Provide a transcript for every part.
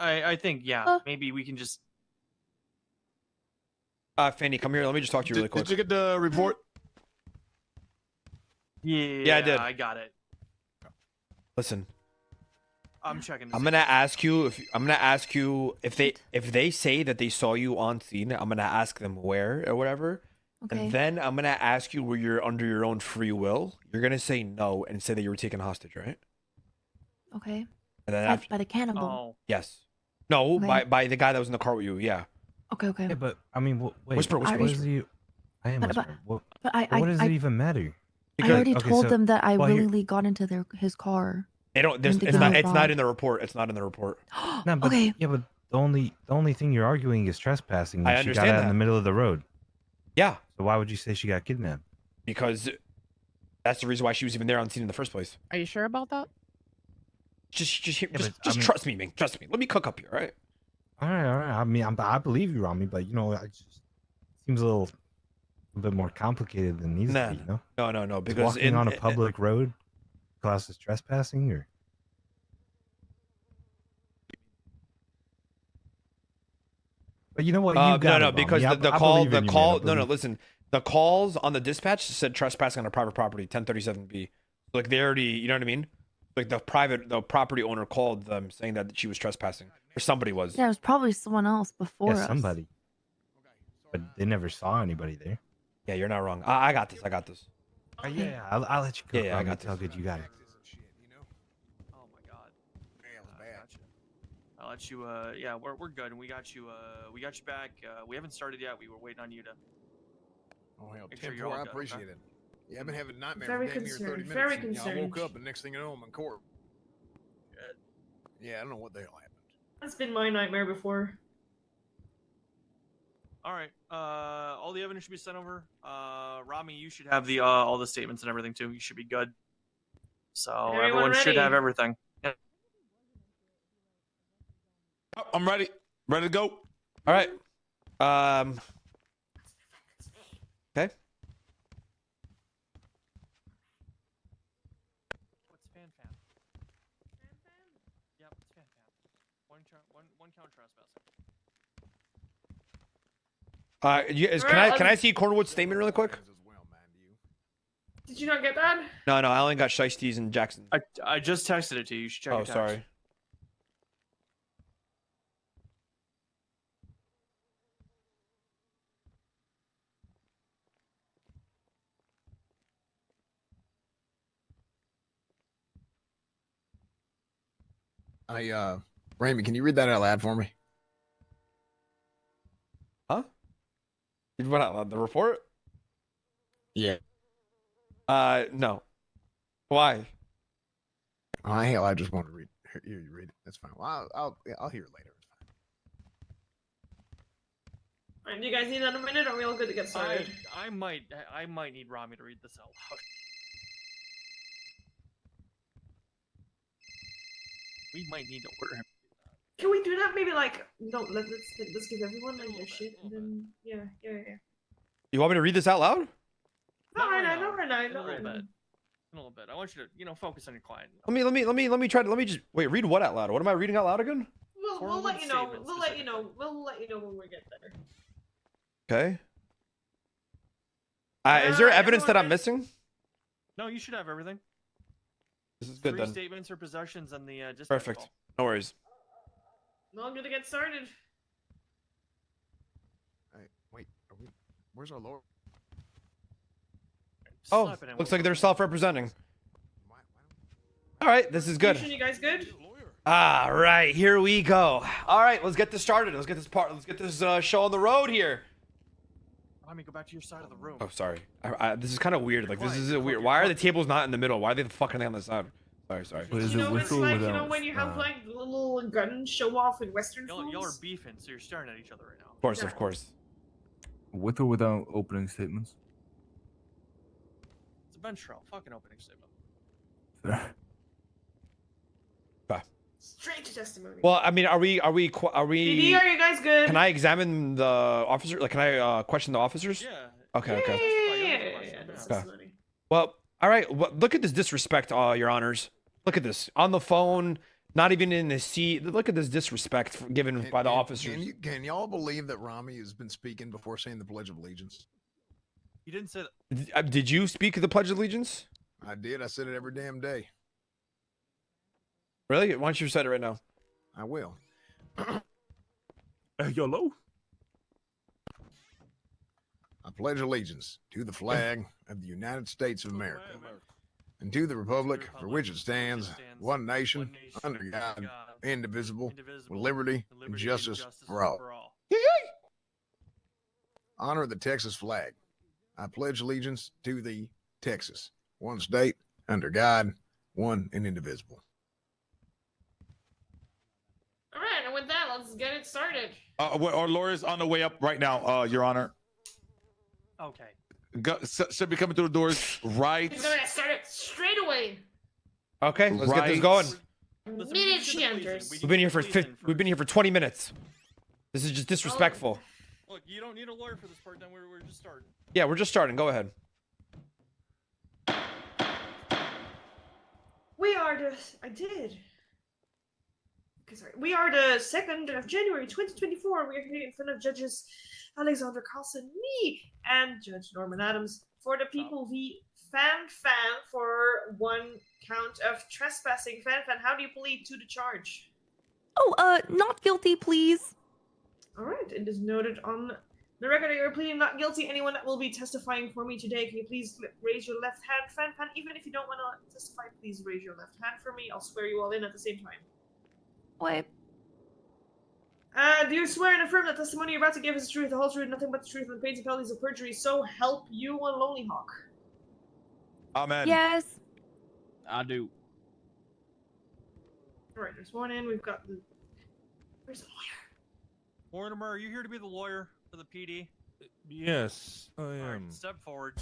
I think, yeah, maybe we can just... Fanny, come here. Let me just talk to you really quick. Did you get the report? Yeah, I did. I got it. Listen. I'm checking. I'm gonna ask you if they say that they saw you on scene. I'm gonna ask them where or whatever. Okay. And then I'm gonna ask you where you're under your own free will. You're gonna say no and say that you were taken hostage, right? Okay. And then by the cannibal. Oh. Yes. No, okay. by the guy that was in the car with you. Yeah. Okay. Yeah, but I mean, wait. Whisper. What does it even matter? Because, I already told them that I willingly got into his car. They don't. It's not in the report. It's not in the report. No, but, okay. Yeah, but the only thing you're arguing is trespassing. I she understand got out that. in the middle of the road. Yeah. So why would you say she got kidnapped? Because that's the reason why she was even there on scene in the first place. Are you sure about that? Just trust me, man. Trust me. Let me cook up here, all right? All right. I mean, I believe you, Ramee, but it just seems a bit more complicated than needs to be, you know? No. Because walking on a public road causes trespassing, or? But you know what? Because listen, the calls on the dispatch said trespassing on a private property, 1037B. Like they already, you know what I mean? Like the property owner called them saying that she was trespassing, or somebody was. Yeah, it was probably someone else before us. Somebody. But they never saw anybody there. Yeah, you're not wrong. I got this. Yeah, I'll let you go. Yeah, I got this. How good you got it. Oh my god. I'll let you. Yeah, we're good. We got you. We got you back. We haven't started yet. We were waiting on you to. Oh hell, 10-4, sure I appreciate it. Yeah, I've been having nightmares Very for damn near 30 minutes. Very concerned. I woke up and next thing you know I'm in court. Yeah, I don't know what the hell happened. That's been my nightmare before. All right. All the evidence should be sent over. Ramee, you should have the all the statements and everything too. You should be good. So everyone should have everything. Yeah. I'm ready. Ready to go. All right. Okay. What's fan? Yep, it's fan. One count trespassing. Can I see Cornwood's statement really quick? Did you not get that? No, I only got Shysty's and Jackson. I just texted it to you. You should check your text. Sorry. Ramee, can you read that out loud for me? Huh? You read out loud the report? Yeah. No. Why? Oh, hell, I just want to hear you read it. That's fine. Well, I'll hear it later. Alright, do you guys need another minute, or are we all good to get started? I might need Ramee to read this out loud. We might need to order him. Can we do that? Maybe like let's give everyone like their shit, and then yeah. You want me to read this out loud? Not right now. In a little bit. I want you to focus on your client. Let me try to. Let me just wait. Read what out loud? What am I reading out loud again? We'll let you know. We'll let you know when we get there. Okay. Is there evidence that I'm missing? No, you should have everything. This is good 3 then. statements or possessions and the dispatch Perfect. call. No worries. Well, I'm gonna get started. Hey, wait. Where's our lawyer? Oh, looks like they're self-representing. All right, this is good. You guys good? All right, here we go. All right, let's get this started. Let's get this show on the road here. Let me go back to your side of the room. Oh, sorry. This is kind of weird. Like, this is weird. Why are the tables not in the middle? Why are they the fucking on the side? Sorry. You know, it's like, when you have like little gun show off in Western films? Y'all are beefing, so you're staring at each other right now. Of course. With or without opening statements? It's a bench trial. Fucking opening statement. Straight to testimony. Well, I mean, are we? PD, are you guys good? Can I examine the officer? Like, can I question the officers? Yeah. Okay. Yeah. Well, all right. Well, look at this disrespect, Your Honors. Look at this on the phone. Not even in the seat. Look at this disrespect given by the officers. Can y'all believe that Ramee has been speaking before saying the Pledge of Allegiance? You didn't say that. Did you speak the Pledge of Allegiance? I did. I said it every damn day. Really? Why don't you say it right now? I will. YOLO. I pledge allegiance to the flag of the United States of America and to the republic for which it stands, one nation, under God, indivisible, with liberty and justice for all. Honor the Texas flag. I pledge allegiance to the Texas, one state, under God, one and indivisible. All right, and with that, let's get it started. Our lawyer's on the way up right now, Your Honor. Okay. Should be coming through the doors right. He's gonna start it straight away. Okay, let's get this going. Listen, Minute we can do the Shanters. pleasing. We've been here for We can do the we've been here for 20 minutes. This is just disrespectful. Look, you don't need a lawyer for this part. Then we're just starting. Yeah, we're just starting. Go ahead. We are the. I did. Okay, sorry. We are the 2nd of January 2024. We are here in front of judges Alexander Carlson, me, and Judge Norman Adams for the people v. Fan for one count of trespassing. Fan, how do you plead to the charge? Oh, not guilty, please. All right, it is noted on the record that you're pleading not guilty. Anyone that will be testifying for me today, can you please raise your left hand? Fan, even if you don't want to testify, please raise your left hand for me. I'll swear you all in at the same time. Wait. Do you swear and affirm that testimony you're about to give is the truth, the whole truth, nothing but the truth, and the pains and penalties of perjury, so help you on Lonely Hawk? Amen. Yes. I do. Alright, there's one in. We've got the... Where's the lawyer? Mortimer, are you here to be the lawyer for the PD? Yes, I All right, am. step forward.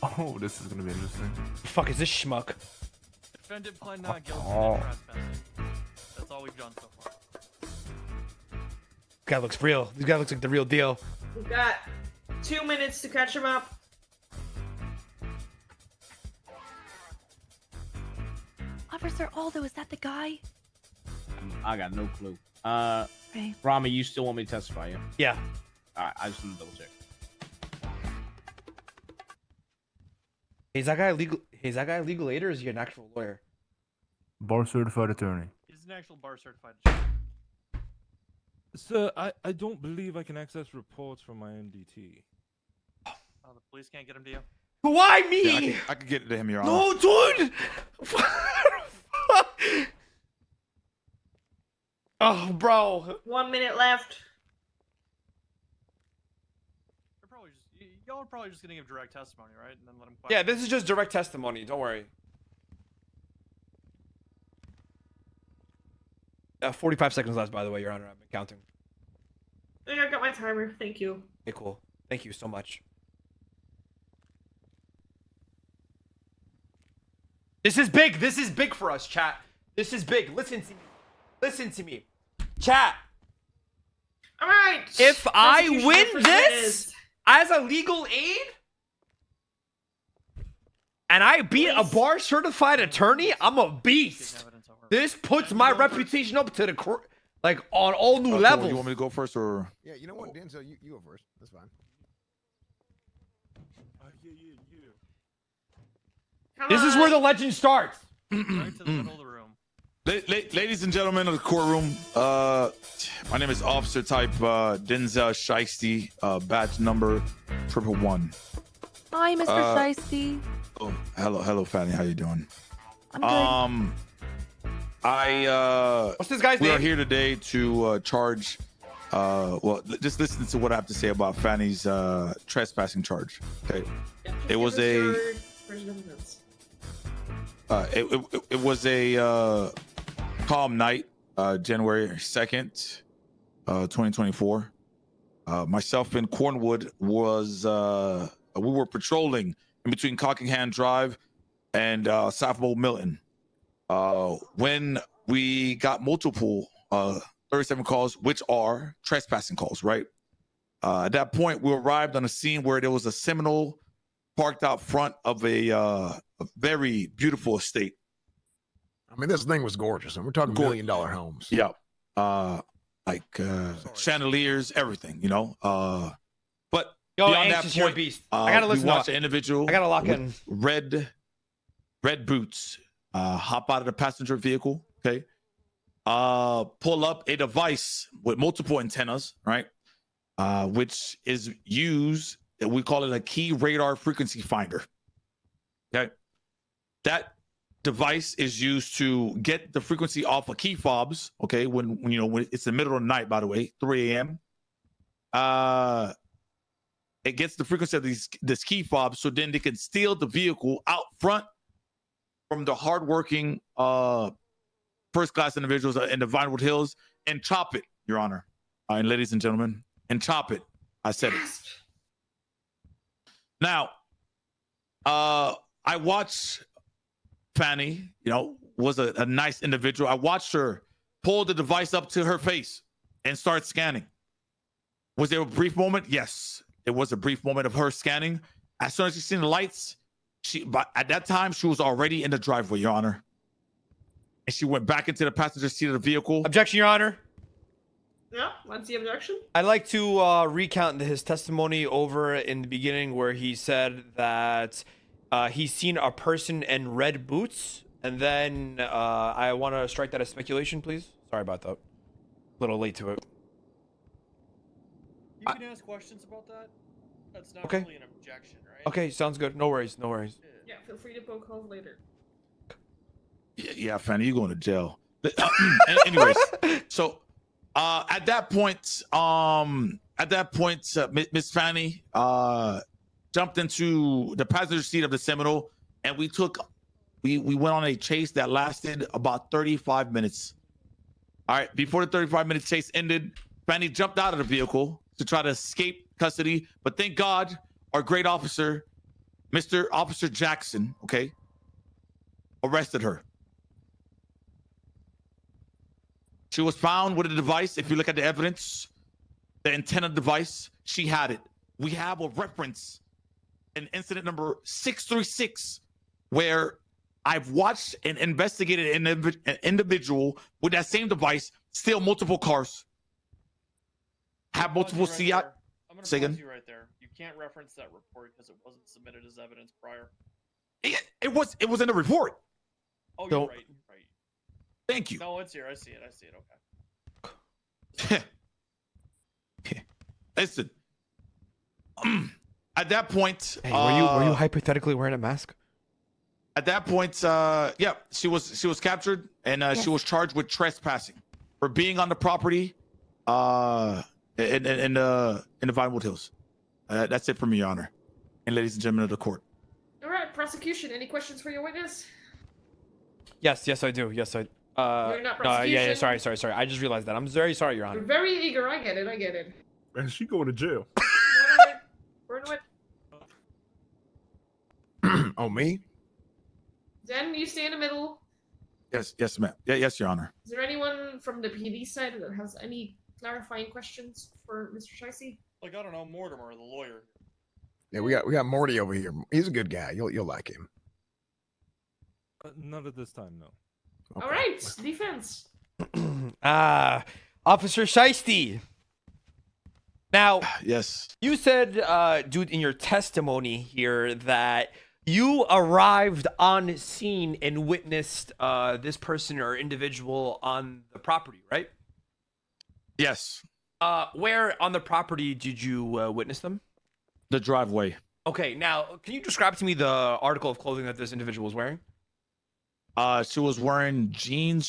Oh, this is gonna be interesting. The fuck is this schmuck? Defendant pled not guilty to trespassing. That's all we've done so far. This guy looks real. This guy looks like the real deal. We've got 2 minutes to catch him up. Officer Aldo, is that the guy? I got no clue. Okay. Ramee, you still want me to testify? Yeah. Yeah. All right, I just want to double check. Is that guy legal? Is that guy a legal aid or is he an actual lawyer? Bar certified attorney. He's an actual bar certified attorney. Sir, I don't believe I can access reports from my MDT. Oh, the police can't get him to you? Why me? Yeah, I can get it to him, Your Honor. No, dude. Oh, bro. 1 minute left. Y'all are probably just gonna give direct testimony, right? And then let him. Yeah, this is just direct testimony. Don't worry. 45 seconds left, by the way, Your Honor. I've been counting. I think I've got my timer. Thank you. Okay, cool. Thank you so much. This is big. This is big for us, chat. This is big. Listen to me. Listen to me. Chat. All right. If I Prosecution win officer this is- as a legal aid and I beat a bar certified attorney, I'm a beast. This puts my reputation up to the like on all new levels. You want me to go first or? Yeah, you know what, Denzel, you go first. That's fine. This is where the legend starts. Right to the middle of the room. Ladies and gentlemen of the courtroom, my name is Officer Type Denzel Shyy, badge number 111. Hi, Mr. Shyy. Oh, hello, Fanny. How you doing? I'm good. What's this guy's we name? are here today to charge. Well, just listen to what I have to say about Fanny's trespassing charge. Okay, it was a. It was a calm night, January 2nd, 2024. Myself and Cornwood we were patrolling in between Cockingham Drive and Southbow Milton. When we got multiple 37 calls, which are trespassing calls, right? At that point, we arrived on a scene where there was a Seminole parked out front of a very beautiful estate. I mean, this thing was gorgeous, and we're talking $1 million homes. Yeah. Chandeliers, everything, you know. But beyond that point, beast. I gotta listen. We watched an individual. I gotta lock in. Red boots. Hop out of the passenger vehicle. Okay. Pull up a device with multiple antennas, right? Which is used. We call it a key radar frequency finder. Okay. That device is used to get the frequency off of key fobs. Okay, when it's the middle of the night, by the way, 3 a.m. It gets the frequency of this key fob, so then they can steal the vehicle out front from the hardworking first-class individuals in the Vinewood Hills and chop it, Your Honor, and ladies and gentlemen, and chop it. I said it. Now, I watched Fanny, was a nice individual. I watched her pull the device up to her face and start scanning. Was there a brief moment? Yes, it was a brief moment of her scanning. As soon as she seen the lights, at that time, she was already in the driveway, Your Honor. And she went back into the passenger seat of the vehicle. Objection, Your Honor. Yeah, what's the objection? I'd like to recount his testimony over in the beginning where he said that he's seen a person in red boots. And then I want to strike that as speculation, please. Sorry about that. A little late to it. You can ask questions about that. That's not Okay. really an objection, right? Okay, sounds good. No worries. No worries. Yeah, feel free to poke holes later. Yeah, Fanny, you're going to jail. Anyways, so at that point, Miss Fanny jumped into the passenger seat of the Seminole, and we went on a chase that lasted about 35 minutes. All right, before the 35-minute chase ended, Fanny jumped out of the vehicle to try to escape custody, but thank God, our great officer, Mr. Officer Jackson, okay, arrested her. She was found with a device. If you look at the evidence, the antenna device, she had it. We have a reference in incident number 636, where I've watched and investigated an individual with that same device steal multiple cars, have multiple CI. I'm going to pause you right there. You can't reference that report because it wasn't submitted as evidence prior. It was in the report. Oh, you're right. Thank you. No, it's here. I see it. Okay. Listen. At that point, Hey, were you hypothetically wearing a mask? At that point, yeah, she was captured and she was charged with trespassing for being on the property, in the Vinewood Hills. That's it for me, Your Honor, and ladies and gentlemen of the court. All right, prosecution. Any questions for your witness? Yes, I do. Yes, I. You're not prosecution. Yeah. Sorry. I just realized that. I'm very sorry, Your Honor. You're very eager. I get it. And she going to jail. Burn it. Oh, me? Zen, you stay in the middle. Yes, ma'am. Yes, Your Honor. Is there anyone from the PD side that has any clarifying questions for Mr. Shyy? Like, I don't know, Mortimer, the lawyer. Yeah, we got Morty over here. He's a good guy. You'll like him. Not at this time, no. Okay. All right, defense. Officer Shyy. Now, yes, you said, dude, in your testimony here that you arrived on scene and witnessed this person or individual on the property, right? Yes. Where on the property did you witness them? The driveway. Okay, now, can you describe to me the article of clothing that this individual was wearing? She was wearing jean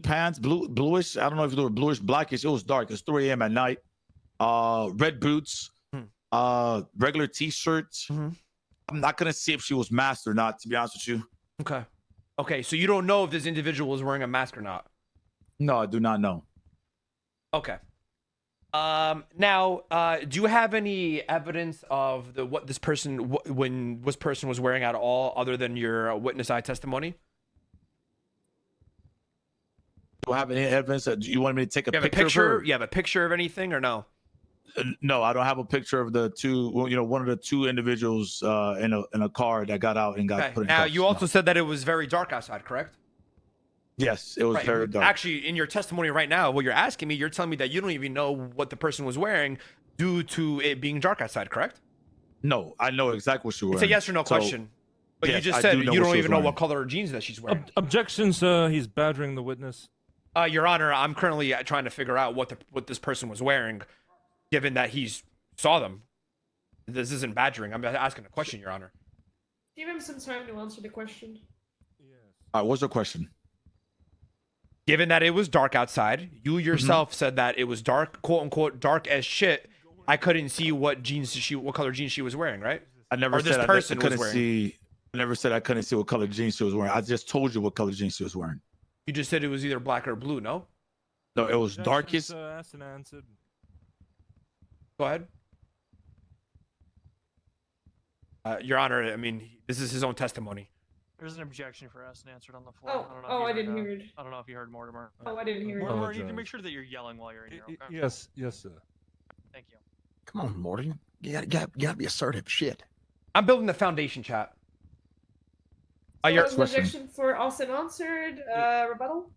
pants, bluish. I don't know if they were bluish, blackish. It was dark. It's 3 a.m. at night. Red boots, regular t-shirts. I'm not gonna see if she was masked or not, to be honest with you. Okay, so you don't know if this individual was wearing a mask or not? No, I do not know. Okay. Now, do you have any evidence of what this person was wearing at all, other than your witness eye testimony? Do I have any evidence? Do you want me to take a picture of her? You have a picture of anything or no? No, I don't have a picture of the two. One of the two individuals in a car that got out and got put in. Now, cuffs. you also said that it was very dark outside, correct? Yes, it was Right. very dark. Actually, in your testimony right now, what you're asking me, you're telling me that you don't even know what the person was wearing due to it being dark outside, correct? No, I know exactly what she was It's wearing. a yes or no question. But you yes, just I said do know you what don't she was even know wearing. what color jeans that she's wearing. Objection, sir. He's badgering the witness. Your Honor, I'm currently trying to figure out what this person was wearing, given that he saw them. This isn't badgering. I'm asking a question, Your Honor. Give him some time to answer the question. What's your question? Given that it was dark outside, you yourself said that it was dark, quote unquote, dark as shit. I couldn't see what color jeans she was wearing, right? I never Or this said person I couldn't was wearing. see. I never said I couldn't see what color jeans she was wearing. I just told you what color jeans she was wearing. You just said it was either black or blue, no? No, it was Objection, darkest. sir. Asked and answered. Go ahead. Your Honor, I mean, this is his own testimony. There's an objection for asked and answered on the floor. I didn't hear it. I don't know if you heard Mortimer. Oh, I didn't hear it. Mortimer, you need to make sure that you're yelling while you're in here. Okay? Yes, sir. Thank you. Come on, Morty. You gotta be assertive. Shit. I'm building the foundation, chat. So Your was an objection for asked and answered. Rebuttal.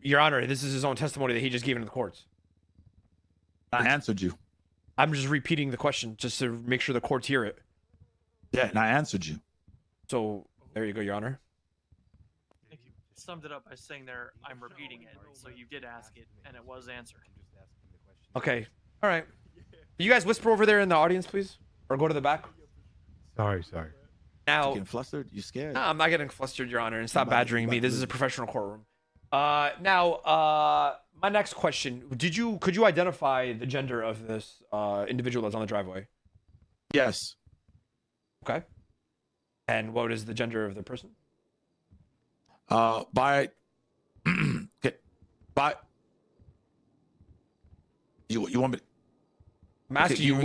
Your Honor, this is his own testimony that he just gave into the courts. I answered you. I'm just repeating the question just to make sure the courts hear it. Yeah, and I answered you. So there you go, Your Honor. Thank you. Summed it up by saying there, I'm repeating it. So you did ask it, and it was answered. Okay. All right. You guys whisper over there in the audience, please, or go to the back. Sorry. Now, You getting flustered? You scared? no, I'm not getting flustered, Your Honor, and stop I'm about to- badgering I'm me. about to This is a lose. professional courtroom. Now, my next question: could you identify the gender of this individual that's on the driveway? Yes. Okay. And what is the gender of the person? By you want me? I'm asking Okay, you,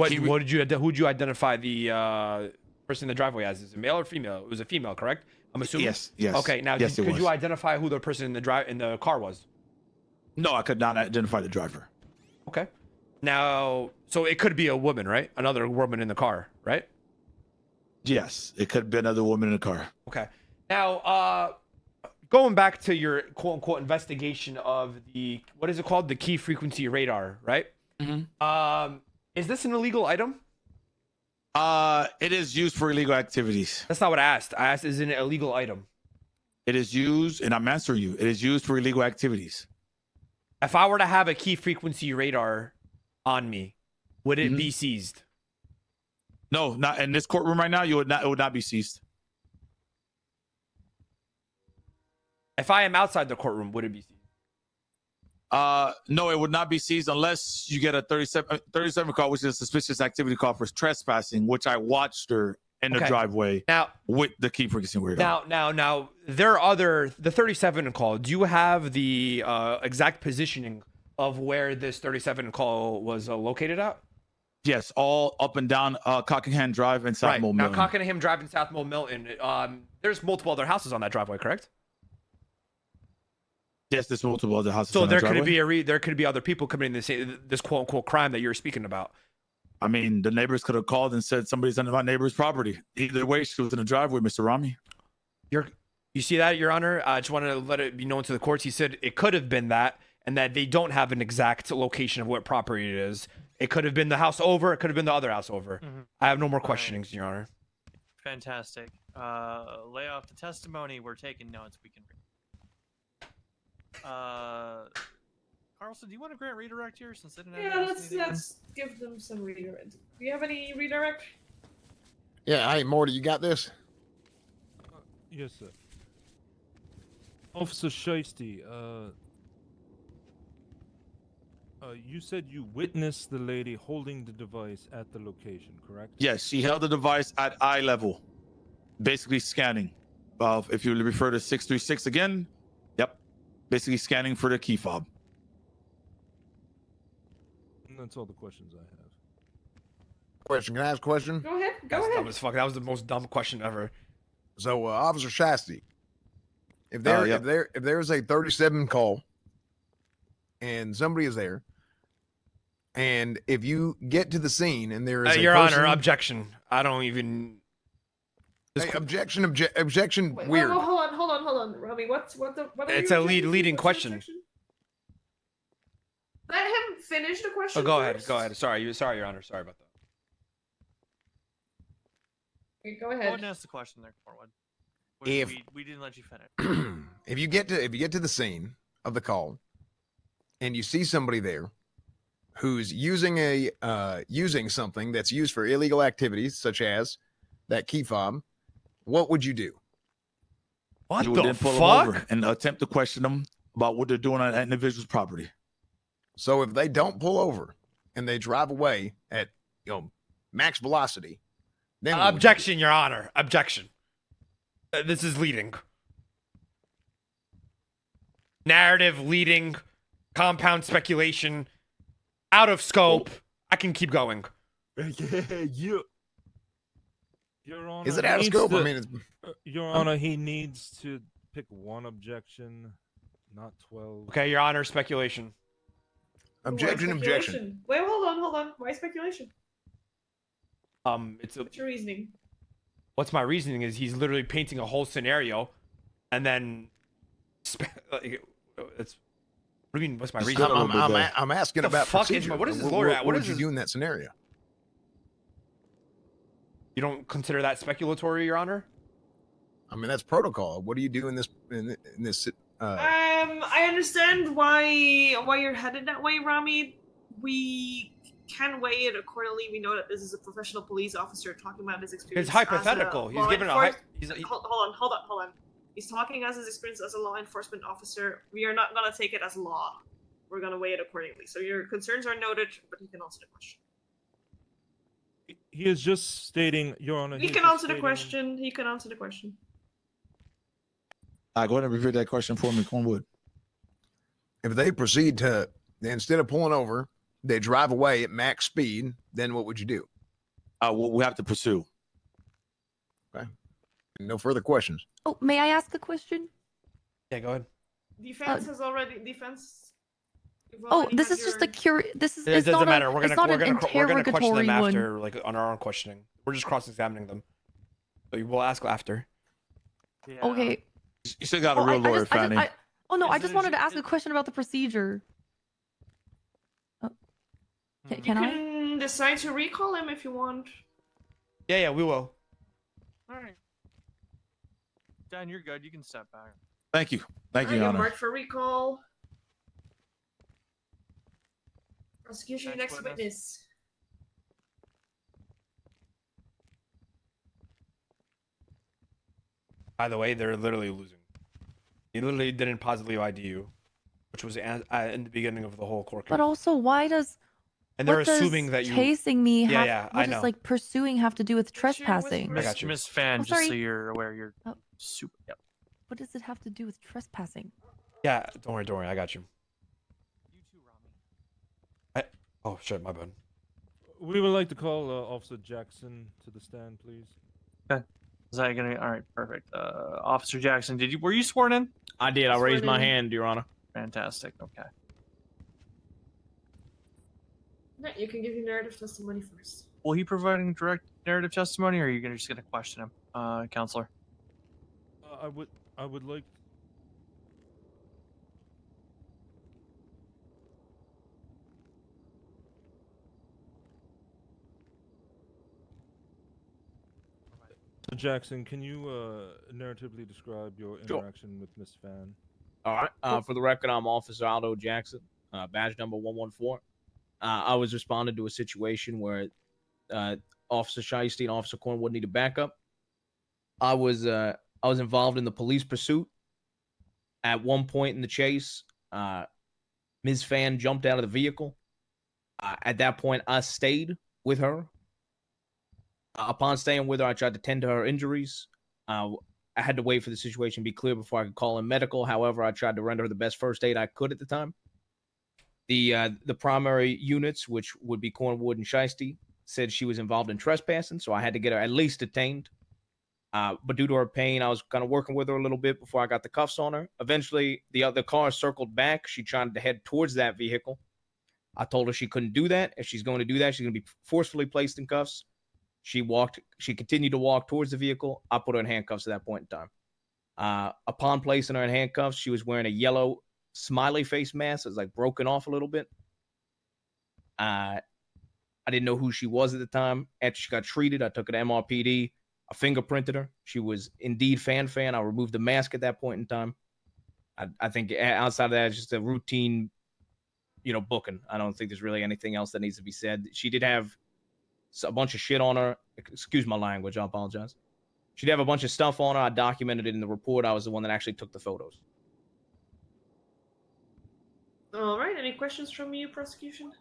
can who'd you identify the person in the driveway as? Is it male or female? It was a female, correct? I'm assuming. Yes. Okay. Now, yes, could you identify who the person in the car was? No, I could not identify the driver. Okay. Now, so it could be a woman, right? Another woman in the car, right? Yes, it could be another woman in the car. Okay. Now, going back to your quote unquote investigation of what is it called? The key frequency radar, right? Mm-hmm. Is this an illegal item? It is used for illegal activities. That's not what I asked. I asked, is it an illegal item? It is used, and I'm answering you. It is used for illegal activities. If I were to have a key frequency radar on me, would it be seized? No, not in this courtroom right now. It would not be seized. If I am outside the courtroom, would it be seized? No, it would not be seized unless you get a 37 call, which is a suspicious activity call for trespassing, which I watched her in the driveway now with the key frequency radar. Now, there are the 37 call. Do you have the exact positioning of where this 37 call was located at? Yes, all up and down Cockingham Drive and South Mill Now, Milton. Cockingham Drive and South Mill Milton. There's multiple other houses on that driveway, correct? Yes, there's multiple other houses. So on there that could driveway. there could be other people committing this quote unquote crime that you're speaking about. I mean, the neighbors could have called and said somebody's under my neighbor's property. Either way, she was in the driveway, Mr. Ramee. You see that, Your Honor? I just want to let it be known to the courts. He said it could have been that, and that they don't have an exact location of what property it is. It could have been the house over. It could have been the other house over. I have no more questionings, Your Honor. Fantastic. Lay off the testimony. We're taking notes. We can. Carlson, do you want to grant redirect here since they didn't have Let's give them some redirect. Do you have any redirect? Yeah, hey, Morty, you got this? Yes, sir. Officer Shyy, you said you witnessed the lady holding the device at the location, correct? Yes, she held the device at eye level, basically scanning. If you refer to 636 again, yep, basically scanning for the key fob. And that's all the questions I have. Question. Can I ask a question? Go ahead. That's dumb as fuck. That was the most dumb question ever. So, Officer Shyy, if there is a 37 call and somebody is there, and if you get to the scene and there is Your Honor, objection. I don't even. Hey, objection. Wait, Weird. Hold on. on, Ramee. What are It's you a objecting to? leading What's your question. objection? Let him finish the question. Oh, go first. ahead. Sorry, Your Honor. Sorry about that. Okay, go Go ahead. ahead and ask the question there, Cornwood. We didn't let you finish. If you get to the scene of the call and you see somebody there who's using using something that's used for illegal activities such as that key fob, what would you do? You would then pull them over and attempt to question them about what they're doing on that individual's property. So if they don't pull over and they drive away at max velocity, then what would you do? Objection, Your Honor. Objection. This is leading. Narrative leading, compound speculation, out of scope. I can keep going. Your Honor, Is it out of scope? I mean, it's, Your Honor, he needs to pick one objection, not 12. Okay, Your Honor, speculation. objection. Wait, hold on. Why speculation? What's your reasoning? What's my reasoning is he's literally painting a whole scenario, and then it's. What do you mean? What's my reasoning? I'm asking the about fuck procedure. what is this lawyer at? What would you do in that scenario? You don't consider that speculatory, Your Honor? I mean, that's protocol. What do you do in this? I understand why you're headed that way, Ramee. We can weigh it accordingly. We know that this is a professional police officer talking about his experience. It's hypothetical. He's given a. Hold on. He's talking as his experience as a law enforcement officer. We are not gonna take it as law. We're gonna weigh it accordingly. So your concerns are noted, but he can answer the question. He is just stating, Your Honor. He can answer the question. He can answer the question. Go ahead and repeat that question for me, Cornwood. If they proceed to, instead of pulling over, they drive away at max speed, then what would you do? We have to pursue. Okay. No further questions. Oh, may I ask a question? Yeah, go ahead. Defense has already defense. Oh, this is just a This is. It It's doesn't not matter. A, We're it's gonna not an question them interrogatory after, one. like on our own questioning. We're just cross-examining them. So we'll ask after. Yeah. Okay. You still got a real lawyer, Fanny. Oh no, I just wanted to ask a question about the procedure. Oh. Can I? You can decide to recall him if you want. Yeah, we will. All right. Dan, you're good. You can step back. Thank you, Your You're Honor. marked for recall. Prosecution, next witness. By the way, they're literally losing. He literally didn't positively ID you, which was in the beginning of the whole court case. But also, why does? And they're what does assuming that you chasing me. Yeah, what I know. does like pursuing have to do with trespassing? I got you. Miss Fan, Oh, just so sorry. you're aware, you're super. Yep. What does it have to do with trespassing? Yeah, don't worry. I got you. You too, Ramee. Oh shit, my bad. We would like to call Officer Jackson to the stand, please. Okay. Is that gonna? All right, perfect. Officer Jackson, were you sworn in? I did. I raised my hand, Your Honor. Fantastic. Okay. No, you can give your narrative testimony first. Will he providing direct narrative testimony, or are you just gonna question him, counselor? I would like. So Jackson, can you narratively describe your interaction with Miss Fan? All right. For the record, I'm Officer Aldo Jackson, badge number 114. I was responding to a situation where Officer Shyy and Officer Cornwood needed backup. I was involved in the police pursuit. At one point in the chase, Ms. Fan jumped out of the vehicle. At that point, I stayed with her. Upon staying with her, I tried to tend to her injuries. I had to wait for the situation to be clear before I could call in medical. However, I tried to render her the best first aid I could at the time. The primary units, which would be Cornwood and Shyy, said she was involved in trespassing, so I had to get her at least detained. But due to her pain, I was kind of working with her a little bit before I got the cuffs on her. Eventually, the car circled back. She tried to head towards that vehicle. I told her she couldn't do that. If she's going to do that, she's going to be forcefully placed in cuffs. She continued to walk towards the vehicle. I put her in handcuffs at that point in time. Upon placing her in handcuffs, she was wearing a yellow smiley face mask. It was like broken off a little bit. I didn't know who she was at the time. After she got treated, I took her to MRPD. I fingerprinted her. She was indeed fan. I removed the mask at that point in time. I think outside of that, it's just a routine, booking. I don't think there's really anything else that needs to be said. She did have a bunch of shit on her. Excuse my language. I apologize. She did have a bunch of stuff on her. I documented it in the report. I was the one that actually took the photos. All right. Any questions from you, prosecution?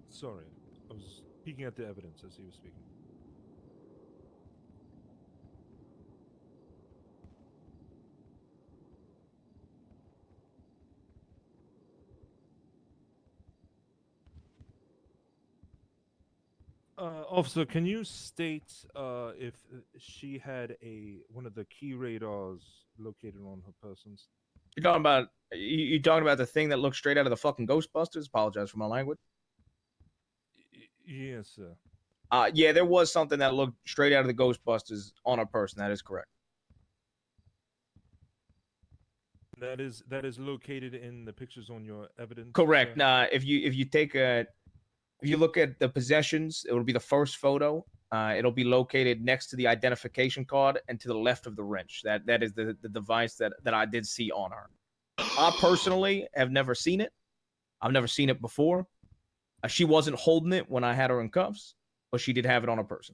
Sorry, I was peeking at the evidence as he was speaking. Officer, can you state if she had one of the key radars located on her persons? You talking about the thing that looks straight out of the fucking Ghostbusters? Apologize for my language. Yes, sir. Yeah, there was something that looked straight out of the Ghostbusters on her person. That is correct. That is located in the pictures on your evidence. Correct. Nah, if you look at the possessions, it will be the first photo. It'll be located next to the identification card and to the left of the wrench. That is the device that I did see on her. I personally have never seen it. I've never seen it before. She wasn't holding it when I had her in cuffs, but she did have it on her person.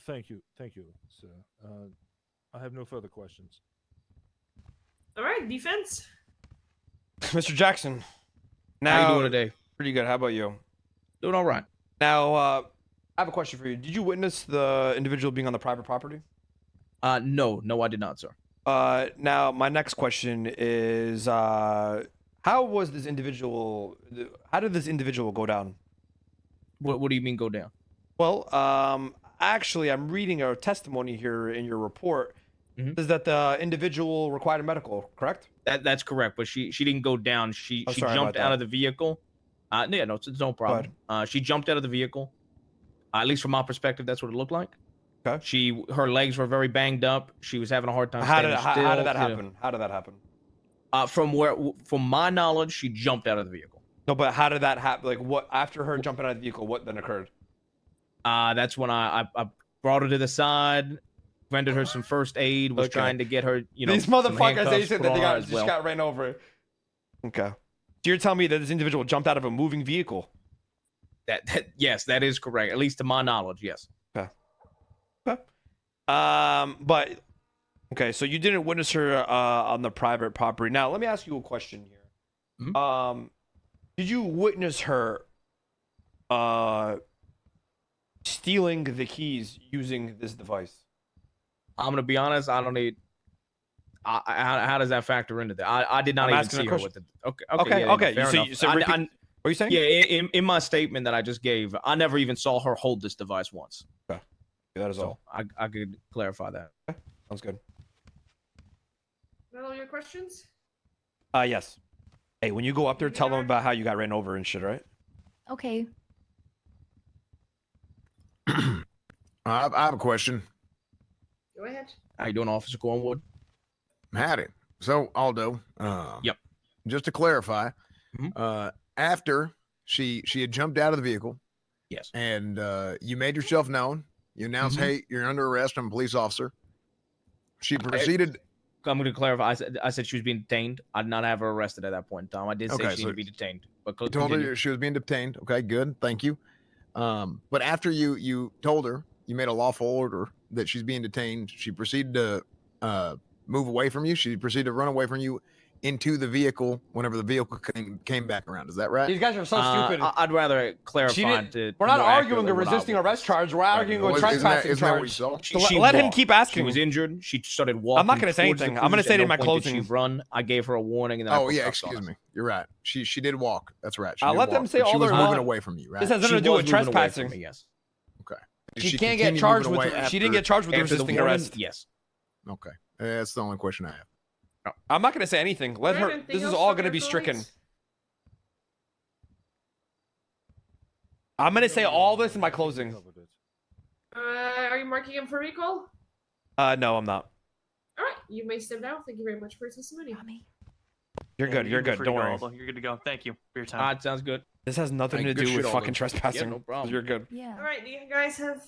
Thank you, sir. I have no further questions. All right, defense. Mr. Jackson. Now, how you doing today? Pretty good. How about you? Doing all right. Now, I have a question for you. Did you witness the individual being on the private property? No, I did not, sir. Now, my next question is, how did this individual go down? What do you mean go down? Well, actually, I'm reading a testimony here in your report. Mm-hmm. Says that the individual required a medical, correct? That's correct, but she didn't go down. She jumped out of the vehicle. Yeah, no, it's no problem. She jumped out of the vehicle. At least from my perspective, that's what it looked like. Okay. Her legs were very banged up. She was having a hard time How standing still. How did that happen? How did that happen? From my knowledge, she jumped out of the vehicle. No, but how did that happen? Like, what after her jumping out of the vehicle? What then occurred? That's when I brought her to the side, rendered her some first aid, was trying to get her, These motherfuckers, they said that they just got ran over. Okay. So you're telling me that this individual jumped out of a moving vehicle? Yes, that is correct. At least to my knowledge, yes. Okay. But okay, so you didn't witness her on the private property. Now, let me ask you a question here. Mm-hmm. Did you witness her stealing the keys using this device? I'm gonna be honest. I don't need. How does that factor into that? I did not even see her with it. Okay. So what are you saying? Yeah, in my statement that I just gave, I never even saw her hold this device once. Okay. That is all. I could clarify that. Okay. Sounds good. That all your questions? Yes. Hey, when you go up there, tell them about how you got ran over and shit, right? Okay. I have a question. Go ahead. How you doing, Officer Cornwood? Howdy. So, Aldo. Yep. Just to clarify, Mm-hmm. After she had jumped out of the vehicle, yes, and you made yourself known. You announced, Mm-hmm. "Hey, you're under arrest. I'm a police officer." She proceeded. I'm going to clarify. I said she was being detained. I did not have her arrested at that point in time. I did say she needed to be detained. But you told her she was being detained. Okay, good. Thank you. But after you told her, you made a lawful order that she's being detained. She proceeded to move away from you. She proceeded to run away from you into the vehicle whenever the vehicle came back around. Is that right? These guys are so stupid. I'd rather clarify. We're not arguing a resisting arrest charge. We're arguing a trespassing charge. Let him keep asking. She was injured. She started walking. I'm not going to say anything. I'm going to say it in my closing. She run. I gave her a warning. And then excuse me. You're right. She did walk. That's right. I'll let them say all their. She was moving away from you, right? This has nothing to do with trespassing. Yes. Okay. She can't get charged with. She didn't get charged with resisting arrest. Yes. Okay. That's the only question I have. I'm not gonna say anything. Let her. Anything This is else all from gonna your be stricken. colleagues? I'm gonna say all this in my closing. Are you marking him for recall? No, I'm not. All right, you may step down. Thank you very much for your testimony. Ramee. You're good. You're good. Don't worry. You're good to go. Thank you for your time. Alright, sounds good. This has nothing to Hey, good do with shit, fucking Alden. trespassing. Yeah, no problem. You're good. Yeah. All right, do you guys have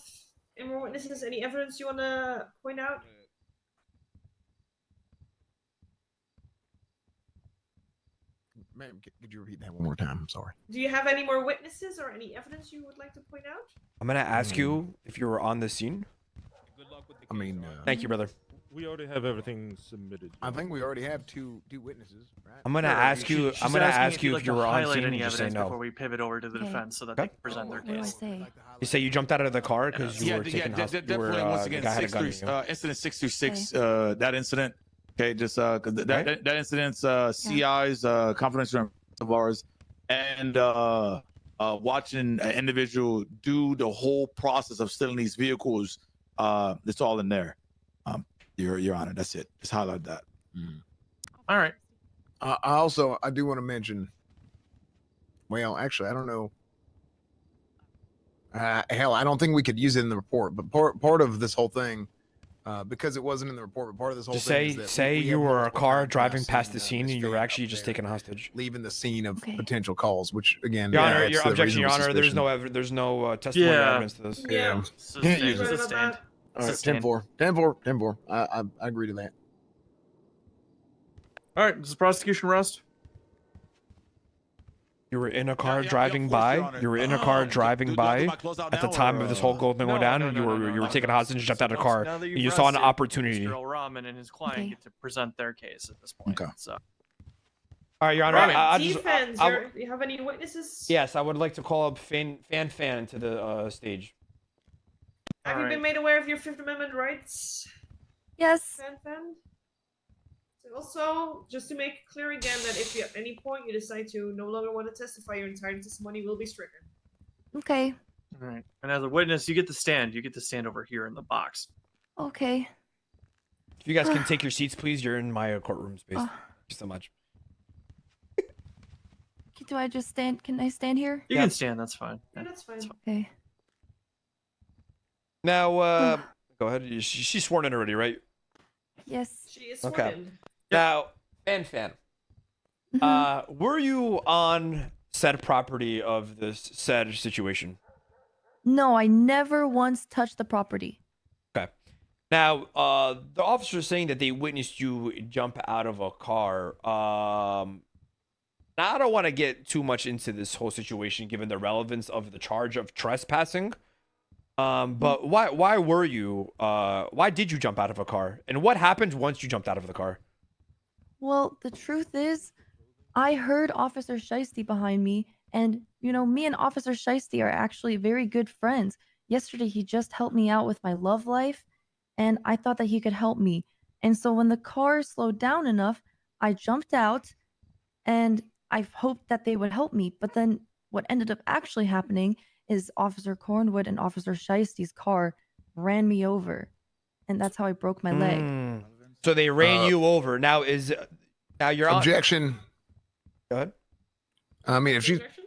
any more witnesses? Any evidence you want to point out? Ma'am, could you repeat that one more time? I'm sorry. Do you have any more witnesses or any evidence you would like to point out? I'm gonna ask you if you were on the scene. Good luck with the I mean, Thank you, brother. We already have everything submitted. I think we already have two witnesses, right? I'm gonna Sure, ask you. she's I'm gonna asking ask you you'd if like you to were on highlight scene. any You just say evidence before no. we pivot over to the Okay. defense so that Okay. they can present their What do I case. say? You say you jumped out of the car because you were taking hostage. You definitely. were, Once the again, guy had a gun. on you. incident 636. That incident. Okay, just because Right. that incident's CI's confidential of ours, and watching an individual do the whole process of stealing these vehicles. It's all in there. Your Honor, that's it. Just highlight that. All right. I do want to mention. Well, actually, I don't know. Hell, I don't think we could use it in the report. But part of this whole thing, because it wasn't in the report, but part of this whole Just thing is that say we you have were a multiple car times driving seen, past the scene this and you were fan actually up just there taken hostage. leaving the scene of Okay. potential calls, which again, Your Honor, adds your to the objection, Your reasonable Honor. suspicion. There's no testimony Yeah. evidence to this. Yeah. Sustained. use it. Sustained. All right, Sustained. 10-4. 10-4. 10-4. I agree to that. All right. Does the prosecution rest? You were in a car yeah, driving of course, by. Your Honor. You were in a car driving do I by do my closeout at the now, time or, of this whole gold thing going down. You were taken hostage, jumped out of the car. Now that and you saw an rested, opportunity. Mr. Rahman and his client Okay. get to present their case at this point. Okay. So, All right, Your Honor. Right. I just, Defense, I- do you have any witnesses? yes, I would like to call up Fan to the stage. Have All you right. been made aware of your Fifth Amendment rights, Yes. Fan? So also, just to make it clear again that if you, at any point you decide to no longer want to testify, your entire testimony will be stricken. Okay. all right. And as a witness, you get to stand. You get to stand over here in the box. Okay. If you guys can take your seats, please. You're in my courtroom space. Uh, Thank you so much. do I just stand? Can I stand here? You Yeah. can stand. That's fine. Yeah, that's fine. Okay. Now, go ahead. She's sworn in already, right? Yes. She is sworn Okay. in. Now, Fan. Mhm. Were you on said property of this said situation? No, I never once touched the property. Okay. Now, the officer is saying that they witnessed you jump out of a car. Now I don't want to get too much into this whole situation, given the relevance of the charge of trespassing. But why were you? Why did you jump out of a car? And what happened once you jumped out of the car? Well, the truth is, I heard Officer Shyy behind me, and me and Officer Shyy are actually very good friends. Yesterday, he just helped me out with my love life, and I thought that he could help me. And so when the car slowed down enough, I jumped out, and I hoped that they would help me. But then what ended up actually happening is Officer Cornwood and Officer Shy's car ran me over, and that's how I broke my leg. So they ran you over. Now you're on. Objection. Go ahead. I mean, if she's, Objection?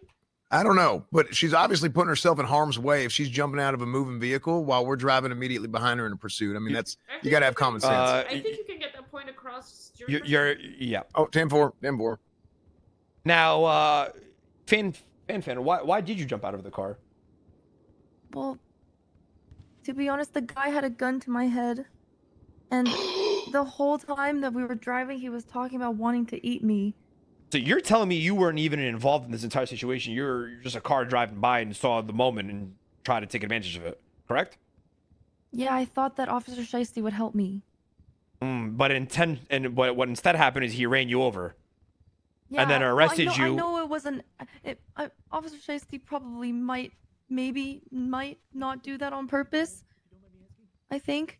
I don't know, but she's obviously putting herself in harm's way if she's jumping out of a moving vehicle while we're driving immediately behind her in a pursuit. I mean, that's I think you got to have can- common sense. I think you can get that point across. During You're yeah. Oh, 10-4. 10-4. Now, Fan, why did you jump out of the car? Well, to be honest, the guy had a gun to my head. And the whole time that we were driving, he was talking about wanting to eat me. So you're telling me you weren't even involved in this entire situation. You're just a car driving by and saw the moment and tried to take advantage of it, correct? Yeah, I thought that Officer Shyy would help me. But what instead happened is he ran you over. Yeah, And then arrested I you. know it wasn't. Officer Shyy probably might not do that on purpose. I think.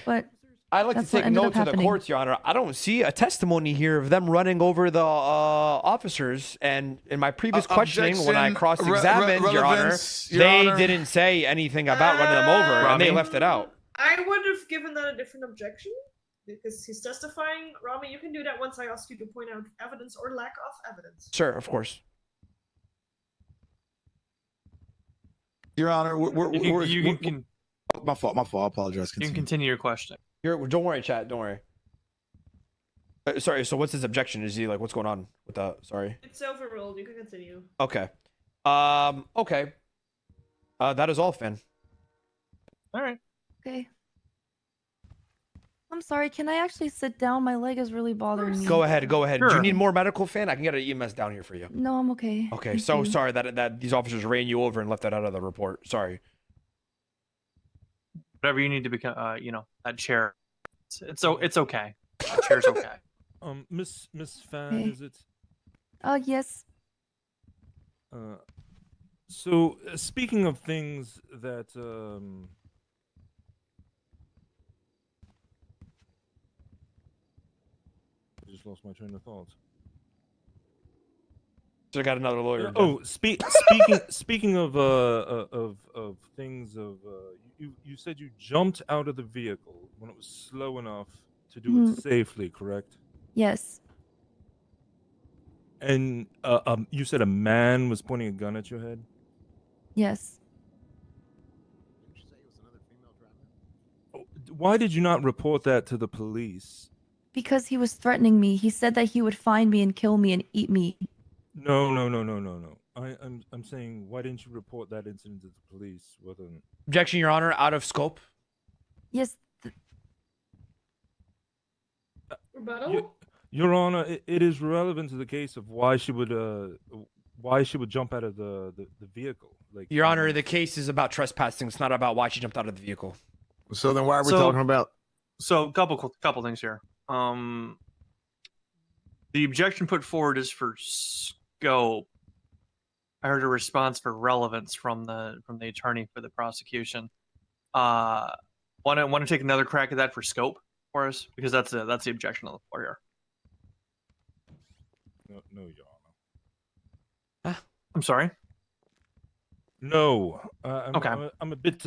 But I'd like to That's what take ended note up to the happening. courts, Your Honor. I don't see a testimony here of them running over the officers. And in my previous questioning, when I Objection. cross-examined, Your Honor, Relevance, Your they Honor. didn't say anything about running them over, and they Rami? left it out. I would have given that a different objection. because he's testifying. Ramee, you can do that once I ask you to point out evidence or lack of evidence. Sure, of course. Your Honor, You can my fault. I apologize. you can continue your question. Don't worry, chat. Don't worry. Sorry. So what's his objection? Is he like, what's going on with the? Sorry. It's overruled. You can continue. Okay. Okay. That is all, Finn. All right. Okay. I'm sorry. Can I actually sit down? My leg is really bothering me. Go ahead. Go ahead. Do you Sure. need more medical, Finn? I can get an EMS down here for you. No, I'm okay. Okay. Thank So you. sorry that these officers ran you over and left that out of the report. Sorry. Whatever you need to become, that chair. It's okay. That chair's okay. Miss Fan, Okay. is it? Yes. So speaking of things that I just lost my train of thought. So I got another lawyer. Speaking of things you said you jumped out of the vehicle when it was slow enough to do it safely, correct? Yes. And you said a man was pointing a gun at your head? Yes. Why did you not report that to the police? Because he was threatening me. He said that he would find me and kill me and eat me. No. I'm saying, why didn't you report that incident to the police? Objection, Your Honor. Out of scope. Yes. Rebuttal? Your Honor, it is relevant to the case of why she would jump out of the vehicle. Like, Your Honor, the case is about trespassing. It's not about why she jumped out of the vehicle. So then why are we talking about? So couple things here. The objection put forward is for scope. I heard a response for relevance from the attorney for the prosecution. Want to take another crack at that for scope for us, because that's the objection on the floor here. No, Your Honor. I'm sorry. No. Okay. I'm a bit.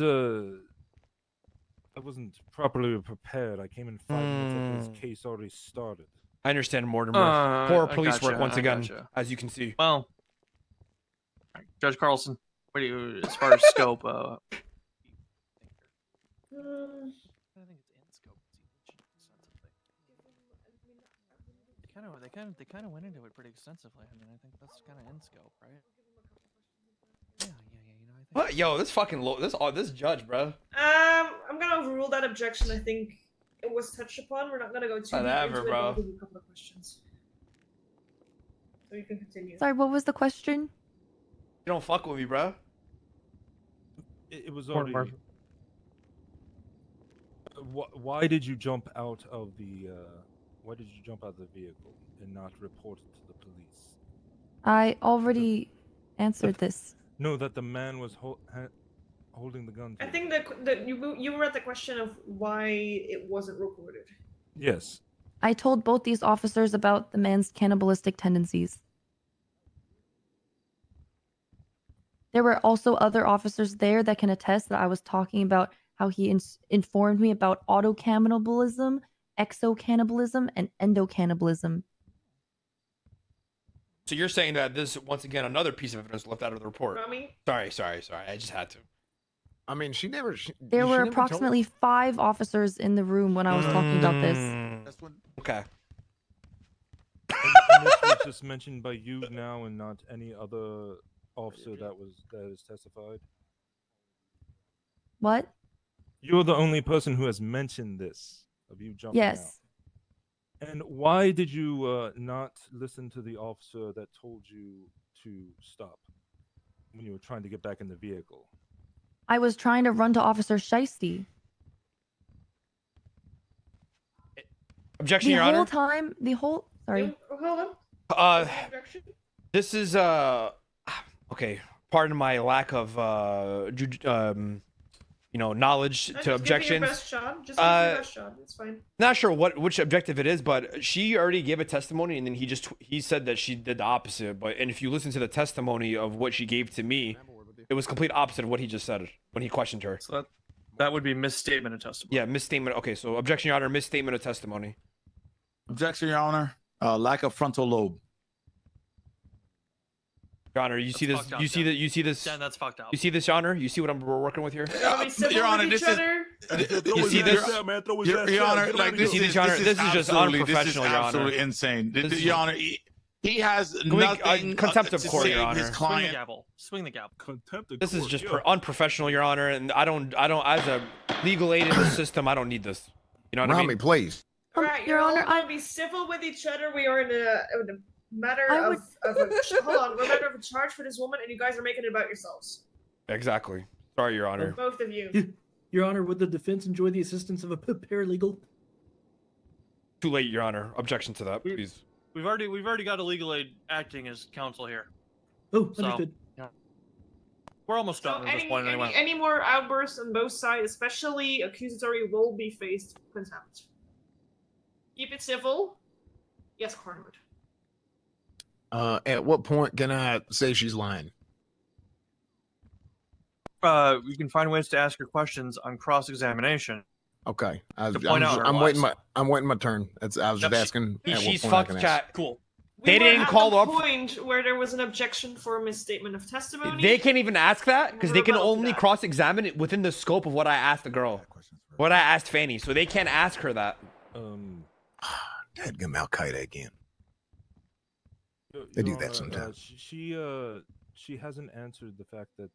I wasn't properly prepared. I came in 5 minutes after this case already started. I understand, Mortimer. Poor I police work gotcha, once I again, gotcha. as you can see. Well, Judge Carlson, what do you, as far as scope? I think it's in scope. They kind of went into it pretty extensively. I mean, I think that's kind of in scope, right? Yeah. What? Yo, this fucking this judge, bro. I'm gonna overrule that objection. I think it was touched upon. We're not gonna go too deep Whatever, into it. bro. I'll give you a couple of questions, so you can continue. Sorry, what was the question? You don't fuck with me, bro. It was already. Why did you jump out of the? Why did you jump out of the vehicle and not report it to the police? I already answered this. No, that the man was holding the gun. I think that you were at the question of why it wasn't recorded. Yes. I told both these officers about the man's cannibalistic tendencies. There were also other officers there that can attest that I was talking about how he informed me about auto-cannibalism, exo-cannibalism, and endo-cannibalism. So you're saying that this, once again, another piece of evidence left out of the report. Ramee? Sorry. I just had to. I mean, There were approximately 5 officers in the room when I was talking about this. That's when. Okay. And this was just mentioned by you now, and not any other officer that is testified. What? You're the only person who has mentioned this of you jumping out. Yes. And why did you not listen to the officer that told you to stop when you were trying to get back in the vehicle? I was trying to run to Officer Shyy. Objection, Your Honor. Sorry. Hold on. Objection? This is okay. Pardon my lack of knowledge Just to objections. Give your best shot. Just give your best shot. It's fine. Not sure which objective it is, but she already gave a testimony, and then he said that she did the opposite. And if you listen to the testimony of what she gave to me, it was complete opposite of what he just said when he questioned her. So That would be misstatement of testimony. Yeah, misstatement. Okay, so objection, Your Honor, misstatement of testimony. Objection, Your Honor. Lack of frontal lobe. Your Honor, you see this? fucked up, You see Dan. that? You see this? Dan, that's fucked up. You see this, Your Honor? You see what we're working with here? Are we civil Your Honor, with each this is- other? You see this? Your Honor, like this You see is this, Your Honor? this This is just absolutely- unprofessional, This is Your Honor. absolutely insane. This is- Your Honor, he has we- nothing contempt of to court, say Your Honor. his Swing the client. gavel. Swing the gavel. Contempt of This is court, just yeah. unprofessional, Your Honor, and I don't. As a legal aid in the system, I don't need this. You know what I Ramee, mean? please. All right, Your you're Honor, all going to be civil with each other. We are in a matter I of hold on. We're a matter of a charge for this woman, and you guys are making it about yourselves. Exactly. Sorry, Your Honor. Both of you. Your Honor, would the defense enjoy the assistance of a paralegal? Too late, Your Honor. Objection to that, We- please. We've already got a legal aid acting as counsel here. Oh, So- understood. We're almost So done at this point anyway. any more outbursts on both sides, especially accusatory, will be faced contempt. Keep it civil. Yes, Cornwood. At what point can I say she's lying? You can find ways to ask her questions on cross-examination. Okay, To point out her I'm lies. waiting my turn. I was just Yep, asking. at what She's point I fucked, can ask. chat. Cool. We They were didn't at call the up- point where there was an objection for misstatement of testimony. They can't even ask that because they can Rebuttal to only that. cross-examine it within the scope of what I asked the girl, what I asked Fanny. So they can't ask her that. Dadgum Al Qaeda again. Your- They do Your that Honor, sometimes. She hasn't answered the fact that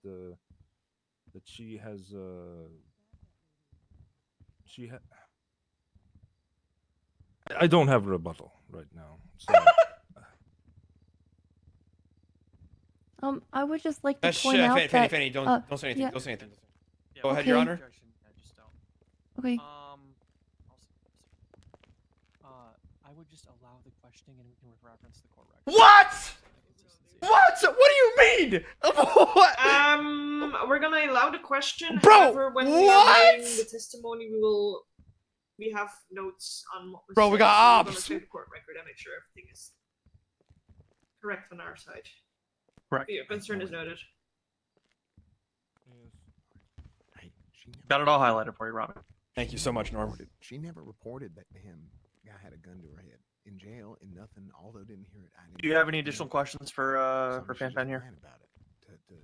that she has I don't have a rebuttal right now. Sorry. I would just like to That's point out Fanny, that. Fanny, don't say anything. yeah. Don't say anything. Yeah, Go ahead, Okay. Your Honor. Objection. Yeah, just don't. Okay. I would just allow the questioning and we can reference the court record. What? Consistency. What? What do you mean? What? We're gonna allow the question. Bro, However, when we are writing the testimony, we have notes on what was Bro, we said, got so we're gonna ops. check the court record and make sure everything is correct on our side. Correct. Your concern is noted. Got it all highlighted for you, Robin. Thank you so much, Norm. She never reported that him guy had a gun to her head in jail and nothing. Although didn't hear it. I didn't Do you have any additional questions for Fan Fan here? About it to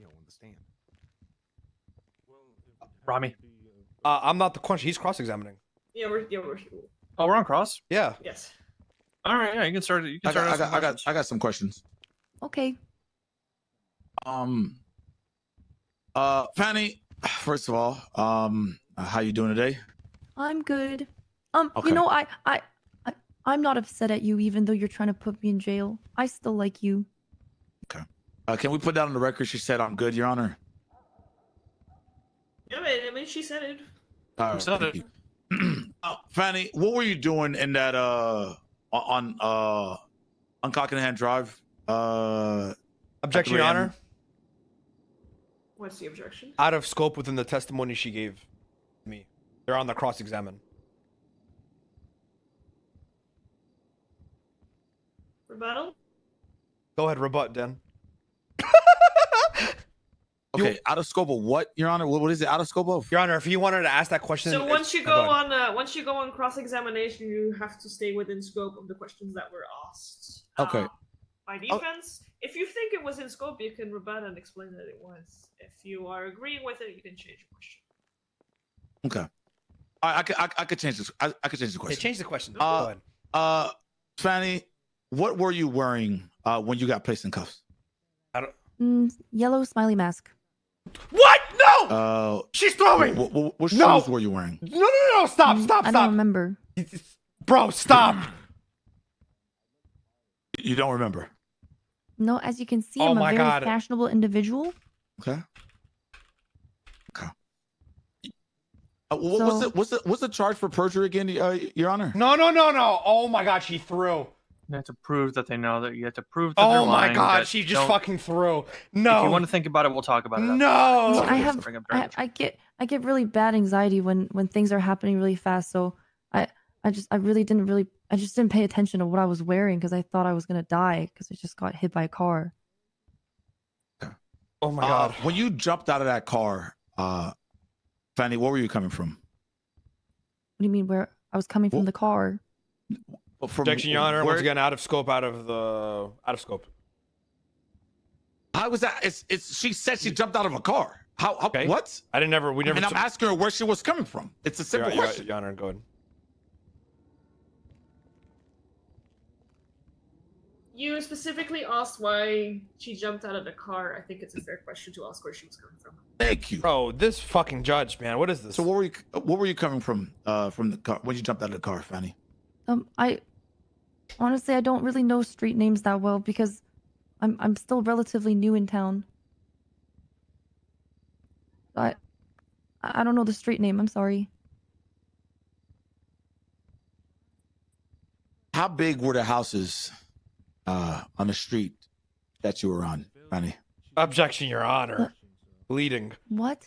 on the stand. Rami. I'm not the question. He's cross-examining. Yeah, we're Oh, we're on cross. Yeah. yes. All right, yeah, you can start. You can start. asking questions. I got some questions. Okay. Fanny, first of all, how you doing today? I'm good. Okay. You know, I'm not upset at you, even though you're trying to put me in jail. I still like you. Can we put that on the record? She said I'm good, Your Honor. Yeah, I mean, she said it. All right, said thank it. you. Fanny, what were you doing in that on Cockenham Drive? Objection, Your 3 a.m.? Honor. What's the objection? Out of scope within the testimony she gave me. They're on the cross-examine. Rebuttal? Go ahead, rebut, Dan. Okay, out of scope of what, Your Honor? What is it? Out of scope of? Your Honor, if you wanted to ask that question, So once you go go ahead. on cross-examination, you have to stay within scope of the questions that were asked. Okay. By defense, if you think it was in scope, you can rebut and explain that it was. If you are agreeing with it, you can change your question. Okay. I could change this. I could change the Hey, question. change the question. Go ahead. Fanny, what were you wearing when you got placed in cuffs? Yellow smiley mask. What? No! She's throwing! What No! shoes were you wearing? No! Stop! I don't remember. Bro, stop! You don't remember? No, as you can see, Oh I'm a my very God. fashionable individual. Okay. What's the charge for perjury again, Your Honor? No! Oh my God, she threw. You have to prove that they know that you have to prove that Oh they're my lying, God, that she you just don't- fucking threw. If No. you want to think about it, we'll talk about it. after. No. I Yes, have bring up charges. I get really bad anxiety when things are happening really fast. So I just didn't pay attention to what I was wearing because I thought I was gonna die because I just got hit by a car. Oh my God. When you jumped out of that car, Fanny, where were you coming from? What do you mean? Where I was coming from the car? From Objection, Your Honor. where- Once again, out of scope. Out of scope. How was that? She said she jumped out of a car. How Okay. what? We never. And I'm asking her where she was coming from. It's a simple question. Your Honor, go ahead. You specifically asked why she jumped out of the car. I think it's a fair question to ask where she was coming from. Thank you. Bro, this fucking judge, man. What is this? So where were you coming from the car when you jumped out of the car, Fanny? I honestly I don't really know street names that well because I'm still relatively new in town. I don't know the street name. I'm sorry. How big were the houses on the street that you were on, Fanny? Objection, Your Honor. Bleeding. What?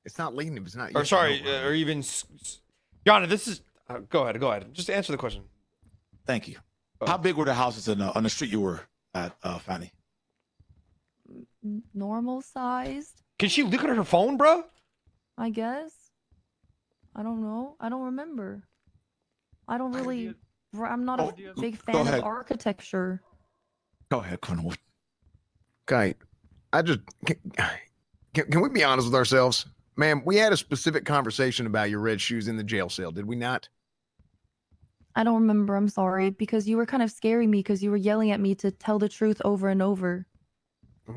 It's not leading. It's not. Or yes sorry, no, or even. Your Honor, this is. Go ahead. Just answer the question. Thank you. How big were the houses on the street you were at, Fanny? Normal sized, Can she look at her phone, bro? I guess. I don't know. I don't remember. I don't really. I'm not a big go fan ahead. of architecture. Go ahead, Cornwood. Okay, I just can we be honest with ourselves, ma'am? We had a specific conversation about your red shoes in the jail cell, did we not? I don't remember. I'm sorry because you were kind of scaring me because you were yelling at me to tell the truth over and over.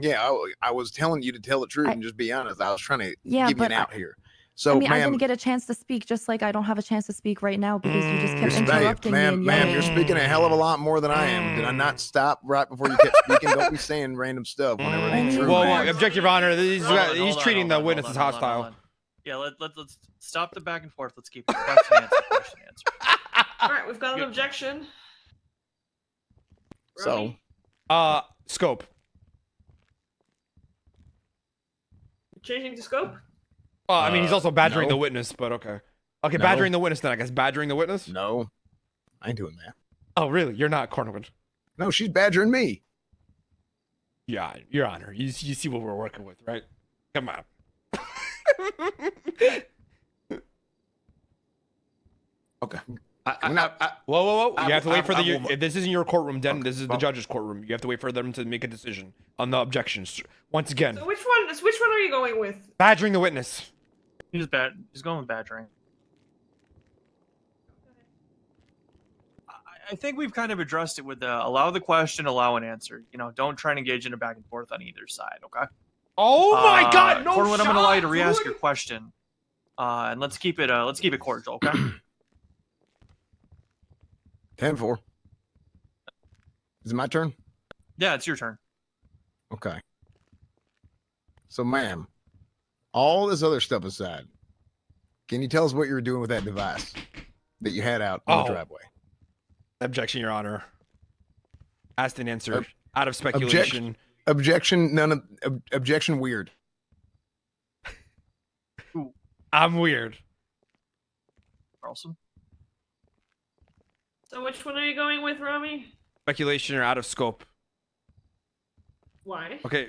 Yeah, I was telling you to tell the truth and just be honest. I was trying to give you an out here. So, I mean, I ma'am, didn't get a chance to speak, just like I don't have a chance to speak right now because you just kept you're interrupting me and ma'am, yelling. you're speaking a hell of a lot more than I am. Did I not stop right before you kept speaking? Don't be saying random stuff whenever it ain't true. Whoa, ma'am. objective, Your Honor. He's treating the witness as hostile. Yeah, let's stop the back and forth. Let's keep it question answer. All right, we've got an objection. So, scope. Changing to scope? I mean, he's also badgering no. the witness, but okay. Okay, No. badgering the witness then, I guess. Badgering the witness? No, I ain't doing that. Oh, really? You're not, Cornwood? No, she's badgering me. Yeah, Your Honor. You see what we're working with, right? Come on. Okay. Whoa. You have to wait for I the. will- If this isn't your courtroom, then Okay, this is the well- judge's courtroom. You have to wait for them to make a decision on the objections. Once again, So which one are you going with? badgering the witness. He's going with badgering. I think we've kind of addressed it with allow the question, allow an answer. You know, don't try and engage in a back and forth on either side. Okay. Oh my God! No Cornwood, shot, I'm going to allow you to re-ask dude. your question, and let's keep it cordial. Okay. 10-4. Is it my turn? Yeah, it's your turn. Okay. So, ma'am, all this other stuff aside, can you tell us what you were doing with that device that you had out on the driveway? Objection, Your Honor. Asked and answered. Out of speculation. Objection. None of objection. Weird. I'm weird. Carlson. So which one are you going with, Ramee? Speculation or out of scope. Why? Okay.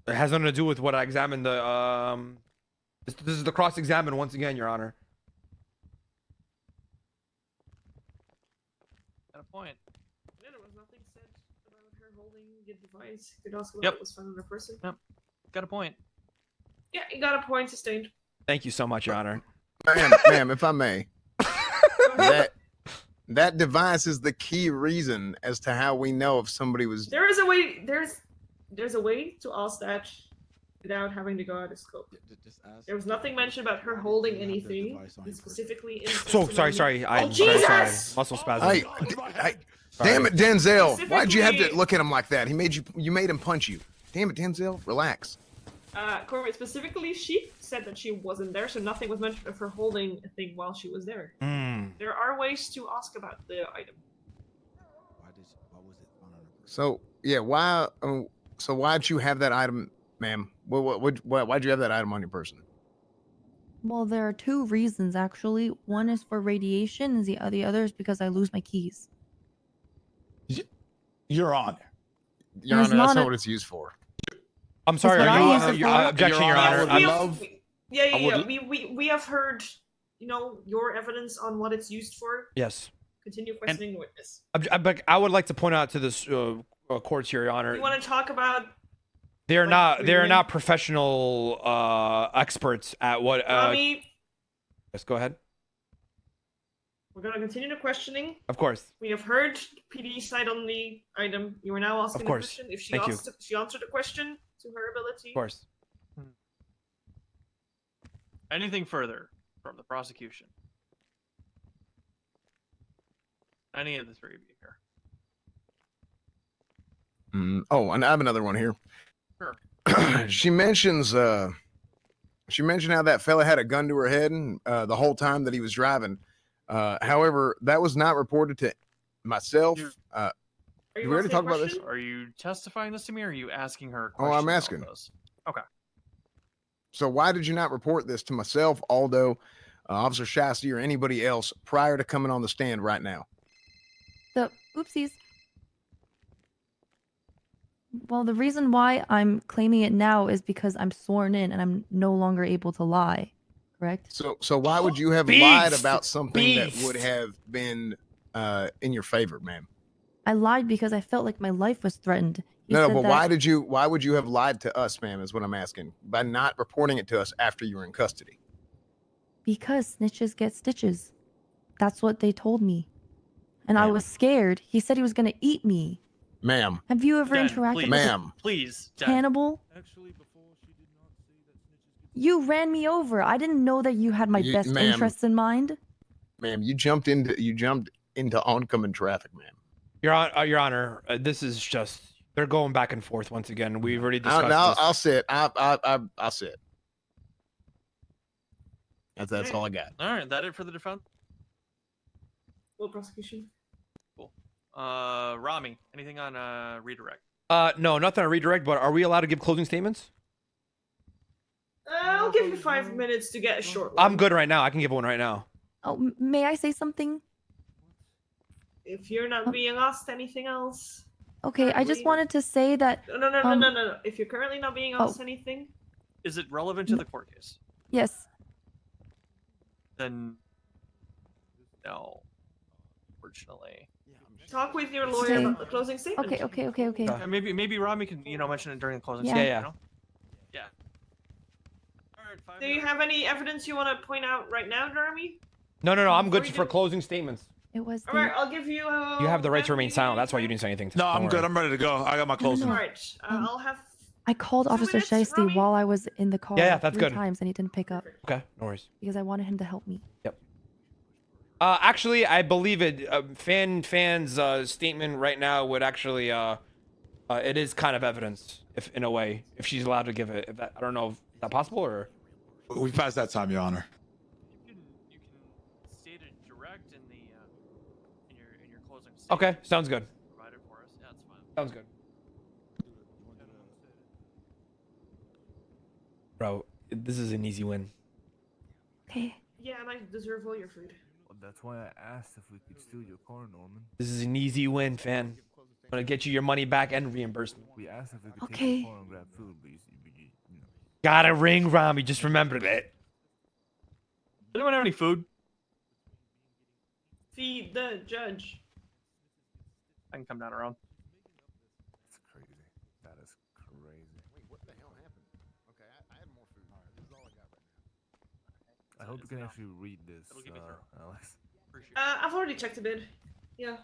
It has nothing to do with what I examined. This is the cross-examine once again, Your Honor. Got a point. Yeah, there was nothing said about her holding the device. You could ask about Yep. it was found on her person. Yep. Got a point. Yeah, you got a point sustained. Thank you so much, Your Honor. Ma'am, if I may, that device is the key reason as to how we know if somebody was. There is a way. There's a way to ask that without having to go out of scope. There was nothing mentioned about her holding anything specifically in. So sorry. I'm Jesus! sorry. Muscle spasm. Hey, damn it, Denzel! Why'd you have to Specifically- look at him like that? You made him punch you. Damn it, Denzel! Relax. Corbett, specifically, she said that she wasn't there, so nothing was mentioned of her holding a thing while she was there. There are ways to ask about the item. So yeah, why? So why'd you have that item, ma'am? Why'd you have that item on your person? Well, there are two reasons actually. One is for radiation, and the other is because I lose my keys. Your Honor. Your And it's Honor, that's not not a- what it's used for. I'm sorry. what Are I you? use it Your for. objection, Your Your Honor, Honor. I We have- love- Yeah, I would- We have heard, your evidence on what it's used for. Yes. Continue questioning the witness. But I would like to point out to this courts here, Your Honor. You want to talk about? They're like, not. They're reviewing- not professional experts at what. Ramee, Yes, go ahead. we're gonna continue the questioning. Of course. We have heard PD side on the item. You are now asking Of the course. question. If she Thank you. she answered the question to her ability. Of course. Anything further from the prosecution? Any of the three of you here? Oh, and I have another one here. Sure. She mentions how that fella had a gun to her head the whole time that he was driving. However, that was not reported to myself. Are you ready to talk about this? Are you testifying this to me, or are you asking her? Oh, I'm questions asking. on those? Okay. So why did you not report this to myself, Aldo, Officer Shyy, or anybody else prior to coming on the stand right now? The oopsies. Well, the reason why I'm claiming it now is because I'm sworn in and I'm no longer able to lie. Correct? So why would you have lied Beast! about something that would Beast! have been in your favor, ma'am? I lied because I felt like my life was threatened. He No, said but that why would you have lied to us, ma'am, is what I'm asking, by not reporting it to us after you were in custody? Because snitches get stitches. That's what they told me. And I Ma'am. was scared. He said he was going to eat me. Ma'am, Have you ever Den, interacted please. with ma'am, Please, a Den. cannibal? Actually, before she did not say that snitches get You ran me over. I didn't know that you had my You- best ma'am. interests in mind. ma'am, you jumped into oncoming traffic, ma'am. Your Honor, this is just. They're going back and forth once again. We've already discussed this. I'll sit. I'll sit. That's all I got. All right, that it for the defense. Full prosecution. Cool. Ramee, anything on redirect? No, nothing on redirect. But are we allowed to give closing statements? I'll give you 5 minutes to get a short one. I'm good right now. I can give one right now. Oh, may I say something? If you're not being asked anything else. Okay, I just Currently- wanted to say that No. If you're currently not being asked Oh. anything, Is it relevant to the court case? yes. Then no, unfortunately. talk with your lawyer Stay. about the closing statement. Okay. Maybe Ramee can mention it during the closing Yeah. statement. Yeah. You know? Yeah. All right, 5 Do you minutes. have any evidence you want to point out right now, Jeremy? No. I'm good Before you for do- closing statements. It was. All right, I'll give you. You have the right to remain Matthew, silent. That's why you didn't say anything. No, Don't I'm worry. good. I'm ready to go. I got my closing. All right, I'll have. I called 2 Officer minutes, Shyy Ramee? while I was in the car. Yeah, that's 3 good. times and he didn't pick up Okay, no worries. because I wanted him to help me. Actually, I believe it. Fan's statement right now would actually. It is kind of evidence, if in a way, if she's allowed to give it. If that, I don't know, is that possible or? We passed that time, Your Honor. You can state it direct in the in your closing statement. Okay, sounds good. Provided for us. Yeah, that's fine. Sounds good. Bro, this is an easy win. Okay. Yeah, and I deserve all your food. Well, that's why I asked if we could steal your car, Norman. This is an easy win, fan. I'm gonna get you your money back and reimbursement. We asked if we could take Okay. your car and grab food, but you know. Got a ring, Ramee. Just remember that. Does anyone have any food? Feed the judge. I can come down around. That's crazy. That is crazy. Wait, what the hell happened? Okay, I had more food. All right, this is all I got right now. I hope you can actually read this, It'll get me through. Alex. Appreciate it. I've already checked a bit. Yeah.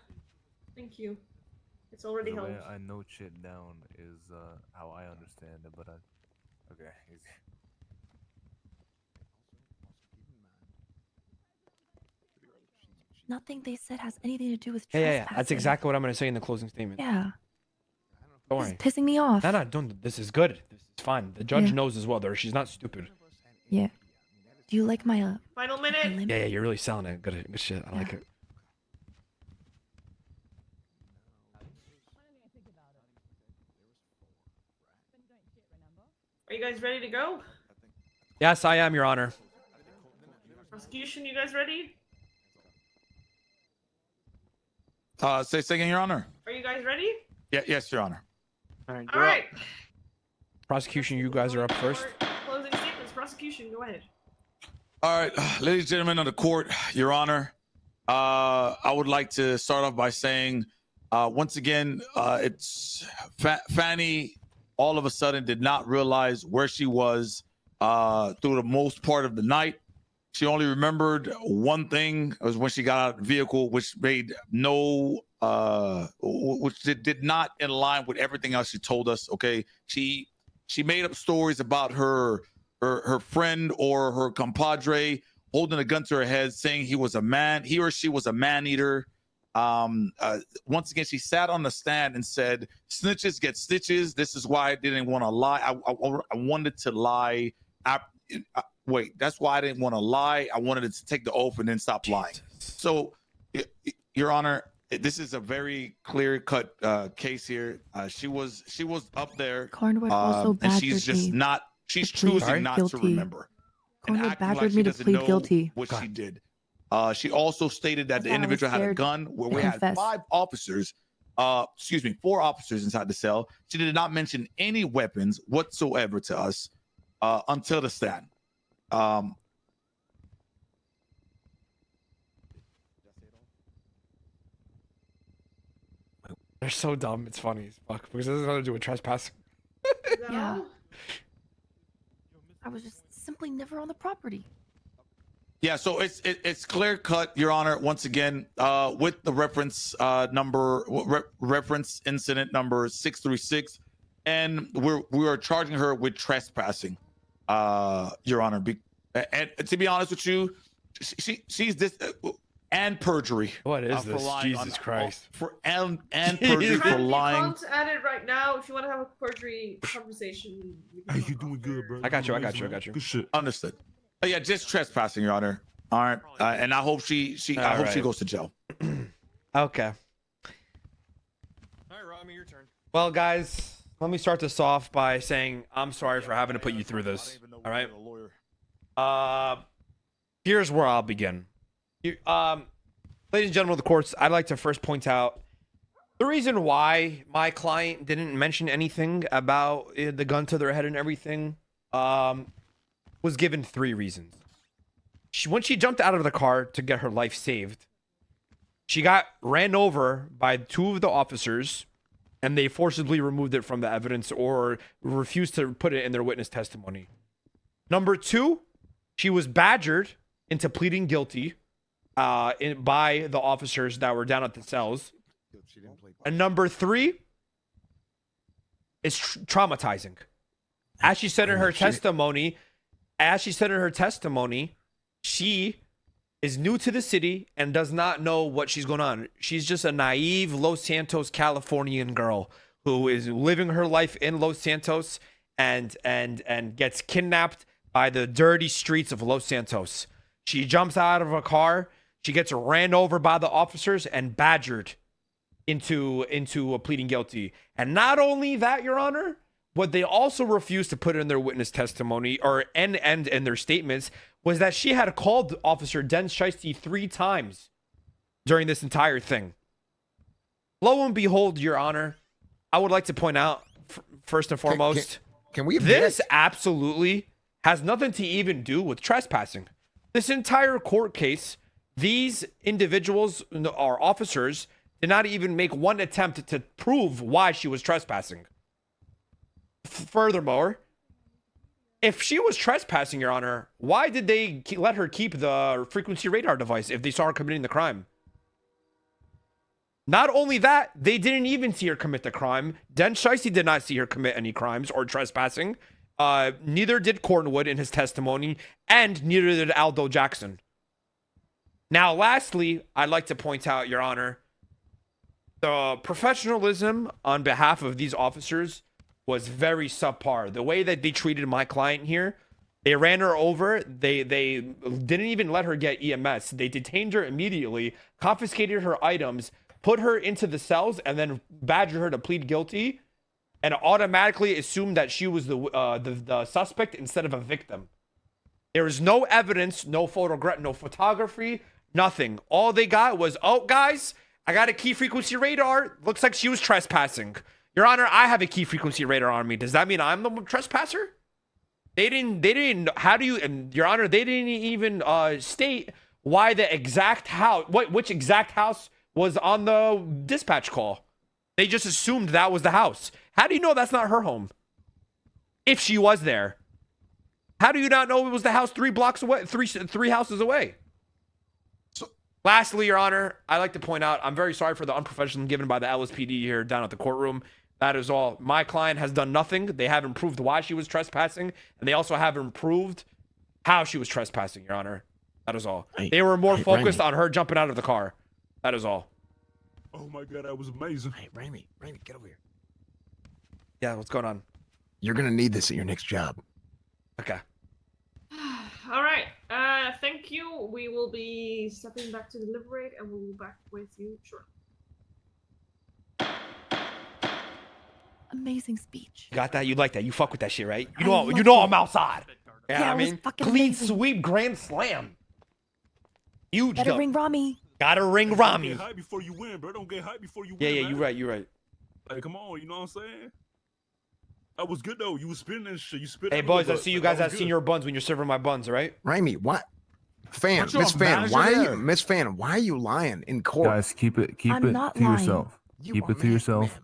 Thank you. It's already The way helped. I note shit down is how I understand it, but okay, easy. Nothing they said has anything to do with Yeah. trespassing. That's exactly what I'm gonna say in the closing statement. Yeah. Don't This worry. is pissing me off. No, don't. This is good. This is fine. The judge Yeah. knows as well. Though she's not stupid. Yeah. Do you like my Final my minute. limp? Yeah. You're really selling it. Good shit. I like Yeah. it. Are you guys ready to go? Yes, I am, Your Honor. Prosecution, you guys ready? Say again, Your Honor. Are you guys ready? Yes, Your Honor. All right. All right. Prosecution, you guys are up first. Closing statements. Prosecution, go ahead. All right, ladies and gentlemen of the court, Your Honor, I would like to start off by saying, once again, it's Fanny all of a sudden did not realize where she was through the most part of the night. She only remembered one thing. It was when she got out of the vehicle, which made which did not in line with everything else she told us. Okay, she made up stories about her friend or her compadre holding a gun to her head, saying he or she was a man eater. Once again, she sat on the stand and said, "Snitches get stitches." This is why I didn't want to lie. I wanted to lie. Wait, that's why I didn't want to lie. I wanted to take the oath and then stop lying. So, Your Honor, this is a very clear-cut case here. She was up there, Cornwood also and she's badgered just me not. She's to plead choosing not to guilty. remember. And Cornwood acting badgered like me she to doesn't plead know guilty. what she did. She also stated that the That's why I was individual had a scared gun where to we had confess. 4 officers inside the cell. She did not mention any weapons whatsoever to us until the stand. They're so dumb. It's funny as fuck because it has nothing to do with trespassing. Yeah. I was just simply never on the property. Yeah, so it's clear cut, Your Honor. Once again, with the reference reference incident number 636, and we are charging her with trespassing, Your Honor. And to be honest with you, she's this and perjury. What is this? lying Jesus Christ. And perjury for lying. You can't add it right now. If you want to have a perjury conversation. Hey, you doing good, bro? I got you. Good shit. Understood. Yeah, just trespassing, Your Honor. All right, and I hope she goes to jail. Okay. All right, Ramee, your turn. Well, guys, let me start this off by saying I'm sorry for having to put you through this. All right. Here's where I'll begin. Ladies and gentlemen of the courts, I'd like to first point out the reason why my client didn't mention anything about the gun to their head and everything was given 3 reasons. When she jumped out of the car to get her life saved, she got ran over by 2 of the officers, and they forcibly removed it from the evidence or refused to put it in their witness testimony. Number 2, she was badgered into pleading guilty by the officers that were down at the cells. And number 3 is traumatizing. As she said in her testimony, she is new to the city and does not know what she's going on. She's just a naive Los Santos Californian girl who is living her life in Los Santos and gets kidnapped by the dirty streets of Los Santos. She jumps out of a car. She gets ran over by the officers and badgered into pleading guilty. And not only that, Your Honor, what they also refused to put in their witness testimony or and in their statements was that she had called Officer Shyy 3 times during this entire thing. Lo and behold, Your Honor, I would like to point out, first and foremost, can we this absolutely has nothing to even do with trespassing. This entire court case, these individuals or officers did not even make one attempt to prove why she was trespassing. Furthermore, if she was trespassing, Your Honor, why did they let her keep the frequency radar device if they saw her committing the crime? Not only that, they didn't even see her commit the crime. Shyy did not see her commit any crimes or trespassing. Neither did Cornwood in his testimony, and neither did Aldo Jackson. Now, lastly, I'd like to point out, Your Honor, the professionalism on behalf of these officers was very subpar. The way that they treated my client here, they ran her over. They didn't even let her get EMS. They detained her immediately, confiscated her items, put her into the cells, and then badgered her to plead guilty, and automatically assumed that she was the suspect instead of a victim. There was no evidence, no photography, nothing. All they got was, oh, guys, I got a key frequency radar. Looks like she was trespassing. Your Honor, I have a key frequency radar on me. Does that mean I'm the trespasser? They didn't, how do you, and Your Honor, they didn't even state why the exact house, which exact house was on the dispatch call. They just assumed that was the house. How do you know that's not her home? If she was there. How do you not know it was the house 3 blocks away, three houses away? Lastly, Your Honor, I'd like to point out, I'm very sorry for the unprofessionalism given by the LSPD here down at the courtroom. That is all. My client has done nothing. They haven't proved why she was trespassing, and they also haven't proved how she was trespassing, Your Honor. That is all. They were more focused on her jumping out of the car. That is all. Oh my god, that was amazing. Hey, Ramee, get over here. Yeah, what's going on? You're gonna need this at your next job. Okay. All right. Thank you. We will be stepping back to deliberate, and we'll be back with you shortly. Amazing speech. You got that? You like that? You fuck with that shit, right? You I know, loved I'm outside. Yeah, I it was mean, fucking clean amazing. sweep, grand slam. Huge. Better dub. ring Ramee. Gotta ring Don't Ramee. get hype before you win, bro. Don't get hype before you Yeah, win. yeah, man. you're right. Like, come on, you know what I'm saying? That was good though. You was spitting and shit. You spit. Hey, boys, I see you guys at Senior Buns when you're serving my buns, right? Ramee, what? Fan, Aren't you Miss a Fan, manager why are you, there? Miss Fan, why are you lying in court? Guys, keep it I'm not to lying. yourself. You Keep are it to yourself.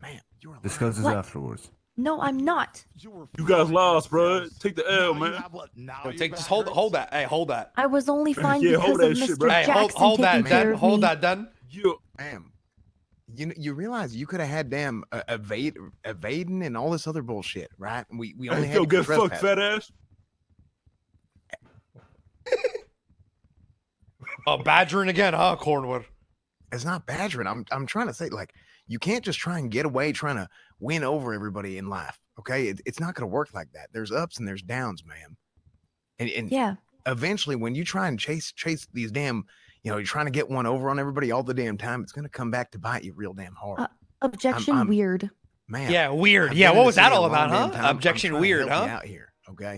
Ma'am, you're a Discuss this What? afterwards. No, I'm not. You guys lost, bro. Take the L, man. Yo, just hold that. Hey, hold that. I was only fine Yeah, because hold of that shit, Mr. bro. Hey, Jackson hold taking that, care done. of Hold me. that, done. Ma'am, you realize you could have had them evading and all this other bullshit, right? We only Hey, had yo, to get fucked, trespass. fat ass. Oh, badgering again, huh, Cornwood? It's not badgering. I'm trying to say, like, you can't just try and get away trying to win over everybody in life. Okay, it's not going to work like that. There's ups and there's downs, ma'am. And Yeah. eventually, when you try and chase these damn, you're trying to get one over on everybody all the damn time, it's going to come back to bite you real damn hard. Objection I'm- weird. Man, Yeah, weird. I've Yeah, been what in was the that city a all about, long damn huh? time. Objection I'm trying to weird, help you huh? out here, okay? I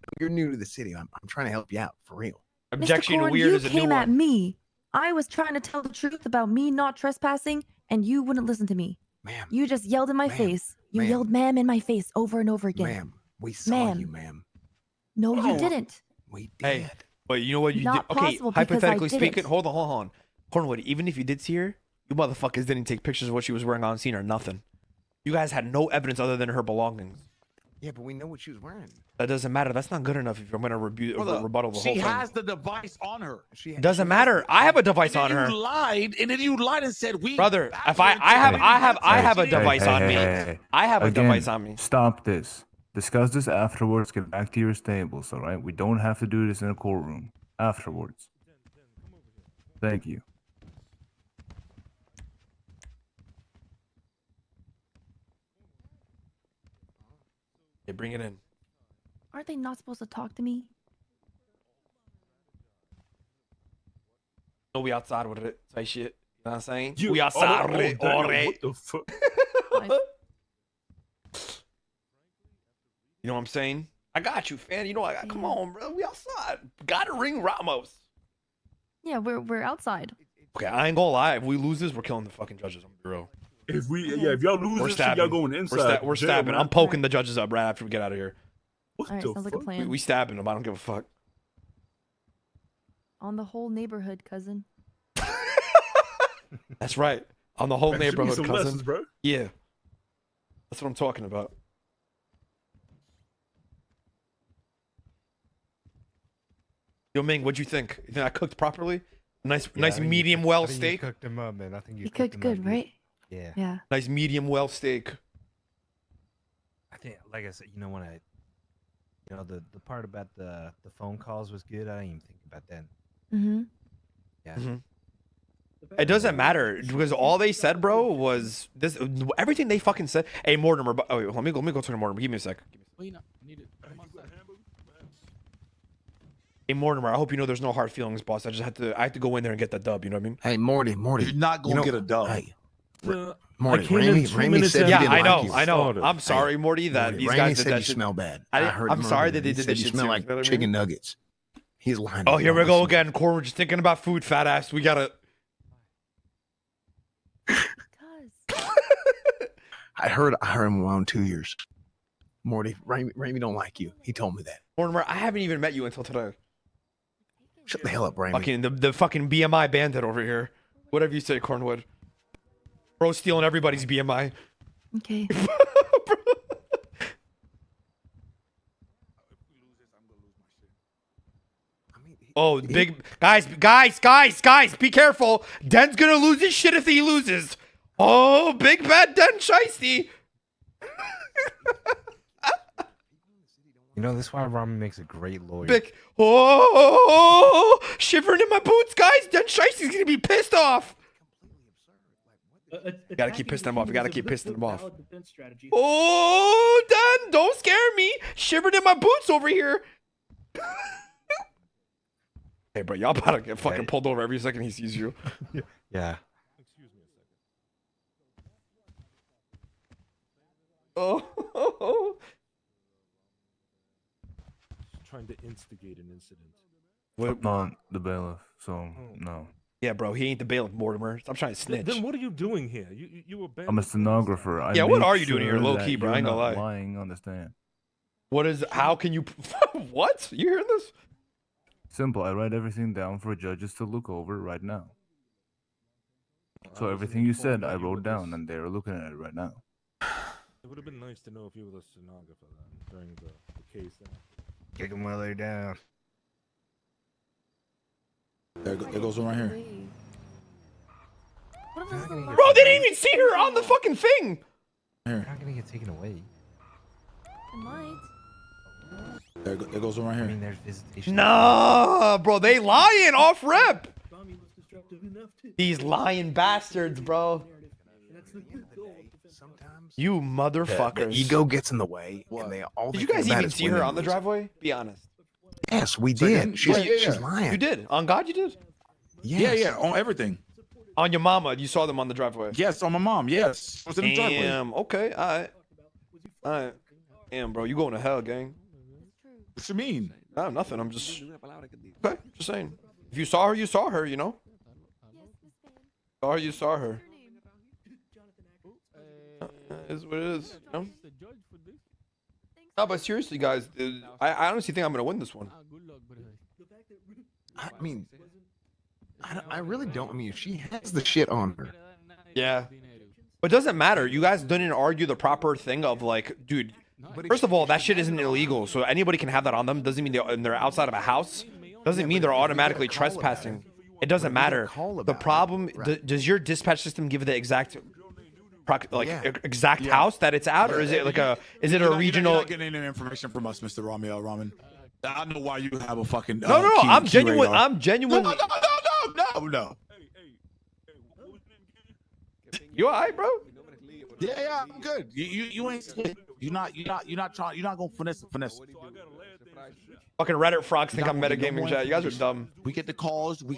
know you're new to the city. I'm trying to help you out for real. Objection Mr. Corn, weird you is a new came at one. me. I was trying to tell the truth about me not trespassing, and you wouldn't listen to me. Ma'am, You just yelled in my Ma'am, face. You ma'am. yelled "ma'am" in my face over and over again. ma'am, we saw Ma'am. you, ma'am. No, you Oh. didn't. We did. Hey, but you know what you Not did? Okay, possible because I hypothetically didn't. speaking, hold on. Cornwood, even if you did see her, you motherfuckers didn't take pictures of what she was wearing on scene or nothing. You guys had no evidence other than her belongings. Yeah, but we know what she was wearing. That doesn't matter. That's not good enough if I'm going to rebuttal the whole She thing. has the device on her. It doesn't matter. I have a device on And then her. you lied, and then you lied and said we. Brother, if I have a device on me. Hey. I have a Again, device on me. Stop this. Discuss this afterwards. Get back to your stables, all right? We don't have to do this in a courtroom. Afterwards. Thank you. Yeah, bring it in. Aren't they not supposed to talk to me? No, we outside with it. Say shit. You know what I'm saying? You- We outside with it. damn, All right. What the fuck? You know what I'm saying? I got you, fan. You know, come on, bro. We outside. Gotta ring Ramos. Yeah, we're outside. Okay, I ain't gonna lie. If we lose this, we're killing the fucking judges. I'm real. If y'all lose We're this shit, stabbing. y'all going inside. We're jail, stabbing. man. I'm poking the judges up right after we get out of here. What All right, the sounds like a fuck? plan. We stabbing them. I don't give a fuck. On the whole neighborhood, cousin. That's right. On the whole That should be neighborhood, some cousin. lessons, bro. Yeah. That's what I'm talking about. Yo, Ming, what'd you think? You think I cooked properly? Nice medium well steak. You cooked him up, man. I think you You cooked him up good, right? Yeah. Yeah. Nice medium well steak. I think, like I said, when the part about the phone calls was good. I didn't even think about that. Mm-hmm. Yeah. Mhm. It doesn't matter because all they said, bro, was this. Everything they fucking said. Hey, Mortimer. Oh, wait, let me go talk to Mortimer. Give me a sec. Hey, Mortimer. I hope you know there's no hard feelings, boss. I had to go in there and get that dub. You know what I mean? Hey, Morty. You're not gonna get a dub. Hey, I Morty. came in 2 Ramee minutes said after he Yeah, didn't I know. like you. I know. Started. I'm sorry, Morty, that these Ramee guys said did you that shit. smell bad. I- heard I'm him sorry earlier. that they He did said that you shit smell too, like you know what I mean? chicken nuggets. He's lying. Oh, to here you. we go Listen. again. Core, we're just thinking about food, fat ass. We gotta. Cuz. I heard him around 2 years. Morty, Ramee don't like you. He told me that. Mortimer, I haven't even met you until today. Shut the hell up, Ramee. Fucking the fucking BMI bandit over here. Whatever you say, Cornwood. Bro, stealing everybody's BMI. Okay. Oh, big guys, be careful. Den's gonna lose his shit if he loses. Oh, big bad Den Shiesty. You know, this is why Ramee makes a great lawyer. Big shivering in my boots, guys. Den Shiesty's gonna be pissed off. You gotta keep pissing them off. You gotta keep pissing them off. Oh, Den, don't scare me. Shivering in my boots over here. Hey, bro, y'all about to get fucking pulled over every second he sees you. Yeah. Excuse me a second. Oh. Just trying to instigate an incident. I'm not the bailiff, so no. Yeah, bro, he ain't the bailiff, Mortimer. Stop trying to snitch. Then what are you doing here? You were I'm a stenographer. I Yeah, what make are you doing here? sure Low that key, bro. I you're ain't gonna not lie. Lying on the stand. What is? How can you? What? You hearing this? Simple. I write everything down for judges to look over right now. So everything you said, I wrote down, and they're looking at it right now. It would have been nice to know if you were the stenographer then, during the case. Kick him while they're down. There goes one right here. Bro, they didn't even see her on the fucking thing. You're not gonna get taken away. It might. There goes one right here. I mean, there's visitation. Nah, bro, they lying off rep. Ramee was disruptive enough to. These lying bastards, bro. That's the goal. Sometimes You the motherfuckers. ego gets in the way, and they all. Did you they think guys about even is see her winning on the losing. driveway? Be honest. Yes, we So did. then- She's lying. You did. On God, you did. Yes. Yeah, on everything. On your mama, you saw them on the driveway. Yes, on my mom. Yes, I was in the driveway. Damn. Okay. All right. Damn, bro, you going to hell, gang? What you mean? Nah, nothing. I'm just. Okay. Just saying. If you saw her, you saw her. You know. Saw her, you saw her. Is what it is. You know? No, but seriously, guys, I honestly think I'm gonna win this one. I mean, I really don't. I mean, if she has the shit on her. Yeah. But it doesn't matter. You guys didn't argue the proper thing of like, dude. First of all, that shit isn't illegal, so anybody can have that on them. Doesn't mean they're outside of a house. Doesn't mean they're automatically trespassing. It doesn't matter. The problem does your dispatch system give the exact exact house that it's at, or is it like a regional? You're not getting any information from us, Mr. Ramen. I know why you have a fucking. No. I'm genuine. radar. I'm genuine. No. You alright, bro? Yeah, I'm good. You ain't. You're not trying. You're not gonna finesse. Fucking Reddit frogs think I'm metagaming chat. You guys are dumb. We get the calls. You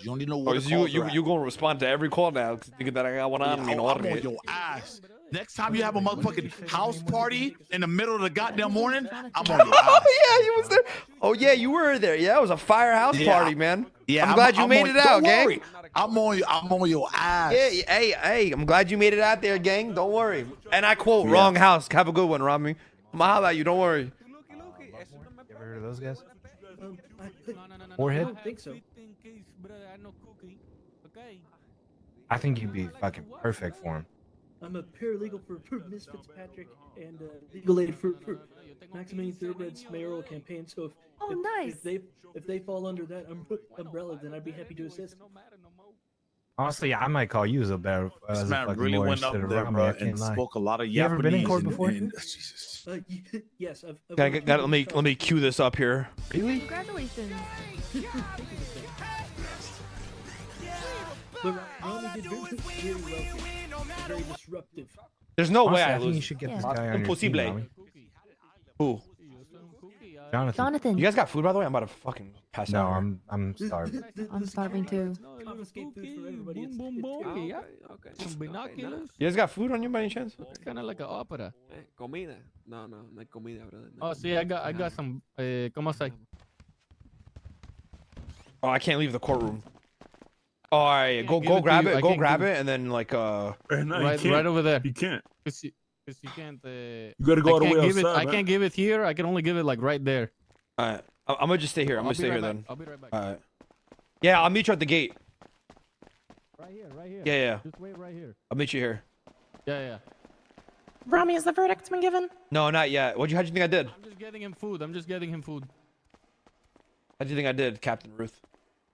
don't need to know Oh, what is the calls are at. you gonna respond to every call now? Thinking that I got one on. I'm on your ass. Next time you have a motherfucking house party in the middle of the goddamn morning, I'm on your ass. Oh yeah, you was there. Oh yeah, you were there. Yeah, it was a firehouse party, man. Yeah, I'm glad you made it out, gang. I'm on your ass. Yeah, hey, I'm glad you made it out there, gang. Don't worry. And I quote, wrong house. Have a good one, Ramee. I'm gonna holler at you. Don't worry. You ever heard of those guys? I Forehead? don't think so. I think you'd be fucking perfect for him. I'm a paralegal for Miss Fitzpatrick and legal aid for Maximilian Thoroughbred's mayoral campaign. So if they fall under that umbrella, then I'd be happy to assist. Honestly, I might call you as a better This man fucking really lawyer went up instead of there, Ramee, bro, I can't and lie. spoke a lot of Japanese. You ever been in court before? Jesus. Yes, I've Let me cue this up here. Really? Congratulations. But Ramee did very well here. Very disruptive. There's no way Honestly, I think lose. you should get this guy on your team, Impossible. Ramee. Who? Jonathan. You guys got food, by the way? I'm about to fucking pass No, out. I'm starving. I'm starving too. Confiscate food from everybody. Okay, some binoculars. You guys got food on you by any chance? It's kind of like an opera. Comida. No, no hay comida, brother. Oh, see, I got some. ¿Cómo se? Oh, I can't leave the courtroom. All right, go give it to grab you. it. I Go can't grab give it, and then like right over there. You can't. Because you can't. You gotta go all the way outside. I can't give it here. I can only give it like right there. All right. I'm gonna just stay here. I'm gonna stay here then. I'll be right back. All right. Yeah, I'll meet you at the gate. Right here, right here. Yeah. Just wait right here. I'll meet you here. Yeah. Ramee, has the verdict been given? No, not yet. How'd you think I did? I'm just getting him food. How'd you think I did, Captain Ruth?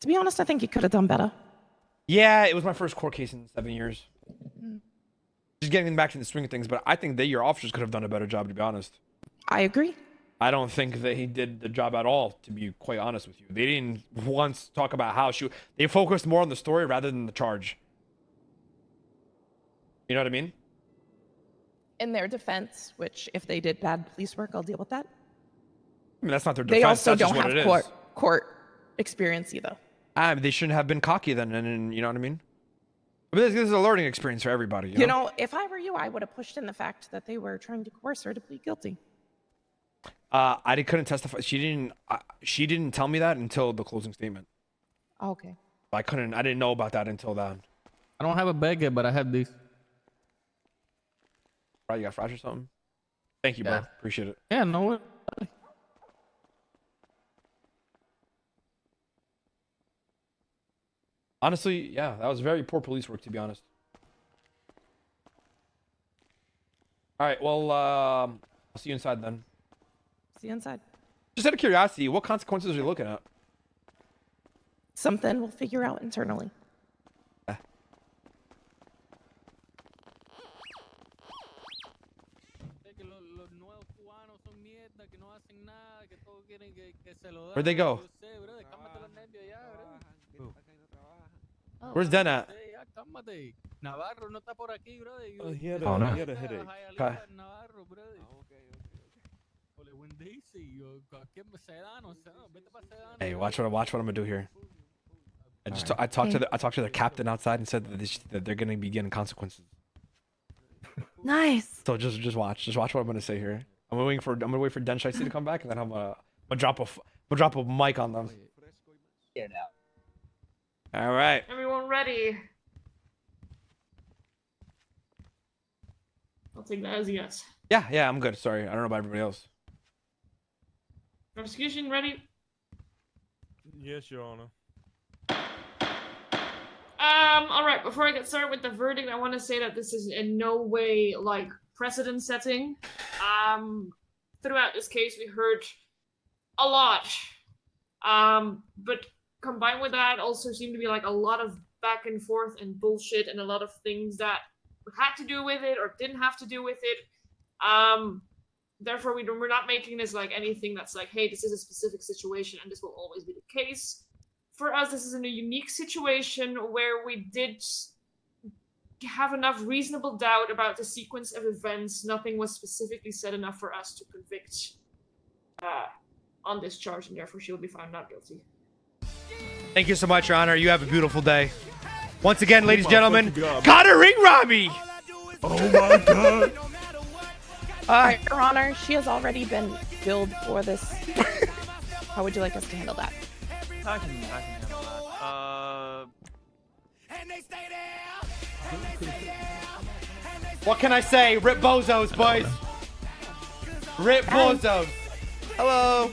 To be honest, I think you could have done better. Yeah, it was my first court case in 7 years. Just getting back to the swing of things, but I think your officers could have done a better job, to be honest. I agree. I don't think they did the job at all, to be quite honest with you. They didn't once talk about how they focused more on the story rather than the charge. You know what I mean? In their defense, which if they did bad police work, I'll deal with that. I mean, that's not their defense. They also that's don't just have what it is. court experience either. They shouldn't have been cocky then, and you know what I mean? But this is a learning experience for everybody. You know, if I were you, I would have pushed in the fact that they were trying to coerce her to plead guilty. I couldn't testify. She didn't tell me that until the closing statement. Okay. I didn't know about that until then. I don't have a bag yet, but I have these. Right, you got fries or something? Thank you, bro. Appreciate it. Yeah, no way. Honestly, yeah, that was very poor police work, to be honest. All right, well, I'll see you inside then. See you inside. Just out of curiosity, what consequences are you looking at? Something we'll figure out internally. Where'd they go? Where's Den at? Navarro no está por aquí, brother. He had Oh, no. a headache. Okay. Hey, watch what I'm gonna do here. I talked to the captain outside and said that they're gonna be getting consequences. Nice. So just watch what I'm gonna say here. I'm gonna wait for Den Shyy to come back, and then I'm gonna drop a mic on them. All right. Everyone ready? I'll take that as a yes. Yeah, I'm good. Sorry, I don't know about everybody else. Prosecution ready? Yes, Your Honor. All right. Before I get started with the verdict, I want to say that this is in no way like precedent setting. Throughout this case, we heard a lot. But combined with that, also seemed to be like a lot of back and forth and bullshit, and a lot of things that had to do with it or didn't have to do with it. Therefore, we're not making this like anything that's like, hey, this is a specific situation and this will always be the case. For us, this is in a unique situation where we did have enough reasonable doubt about the sequence of events. Nothing was specifically said enough for us to convict on this charge, and therefore she will be found not guilty. Thank you so much, Your Honor. You have a beautiful day. Once again, ladies and gentlemen, got a ring, Ramee! Oh my God! Your Honor, she has already been billed for this. How would you like us to handle that? I can handle that. What can I say? Rip bozos, boys. Rip bozos. Hello.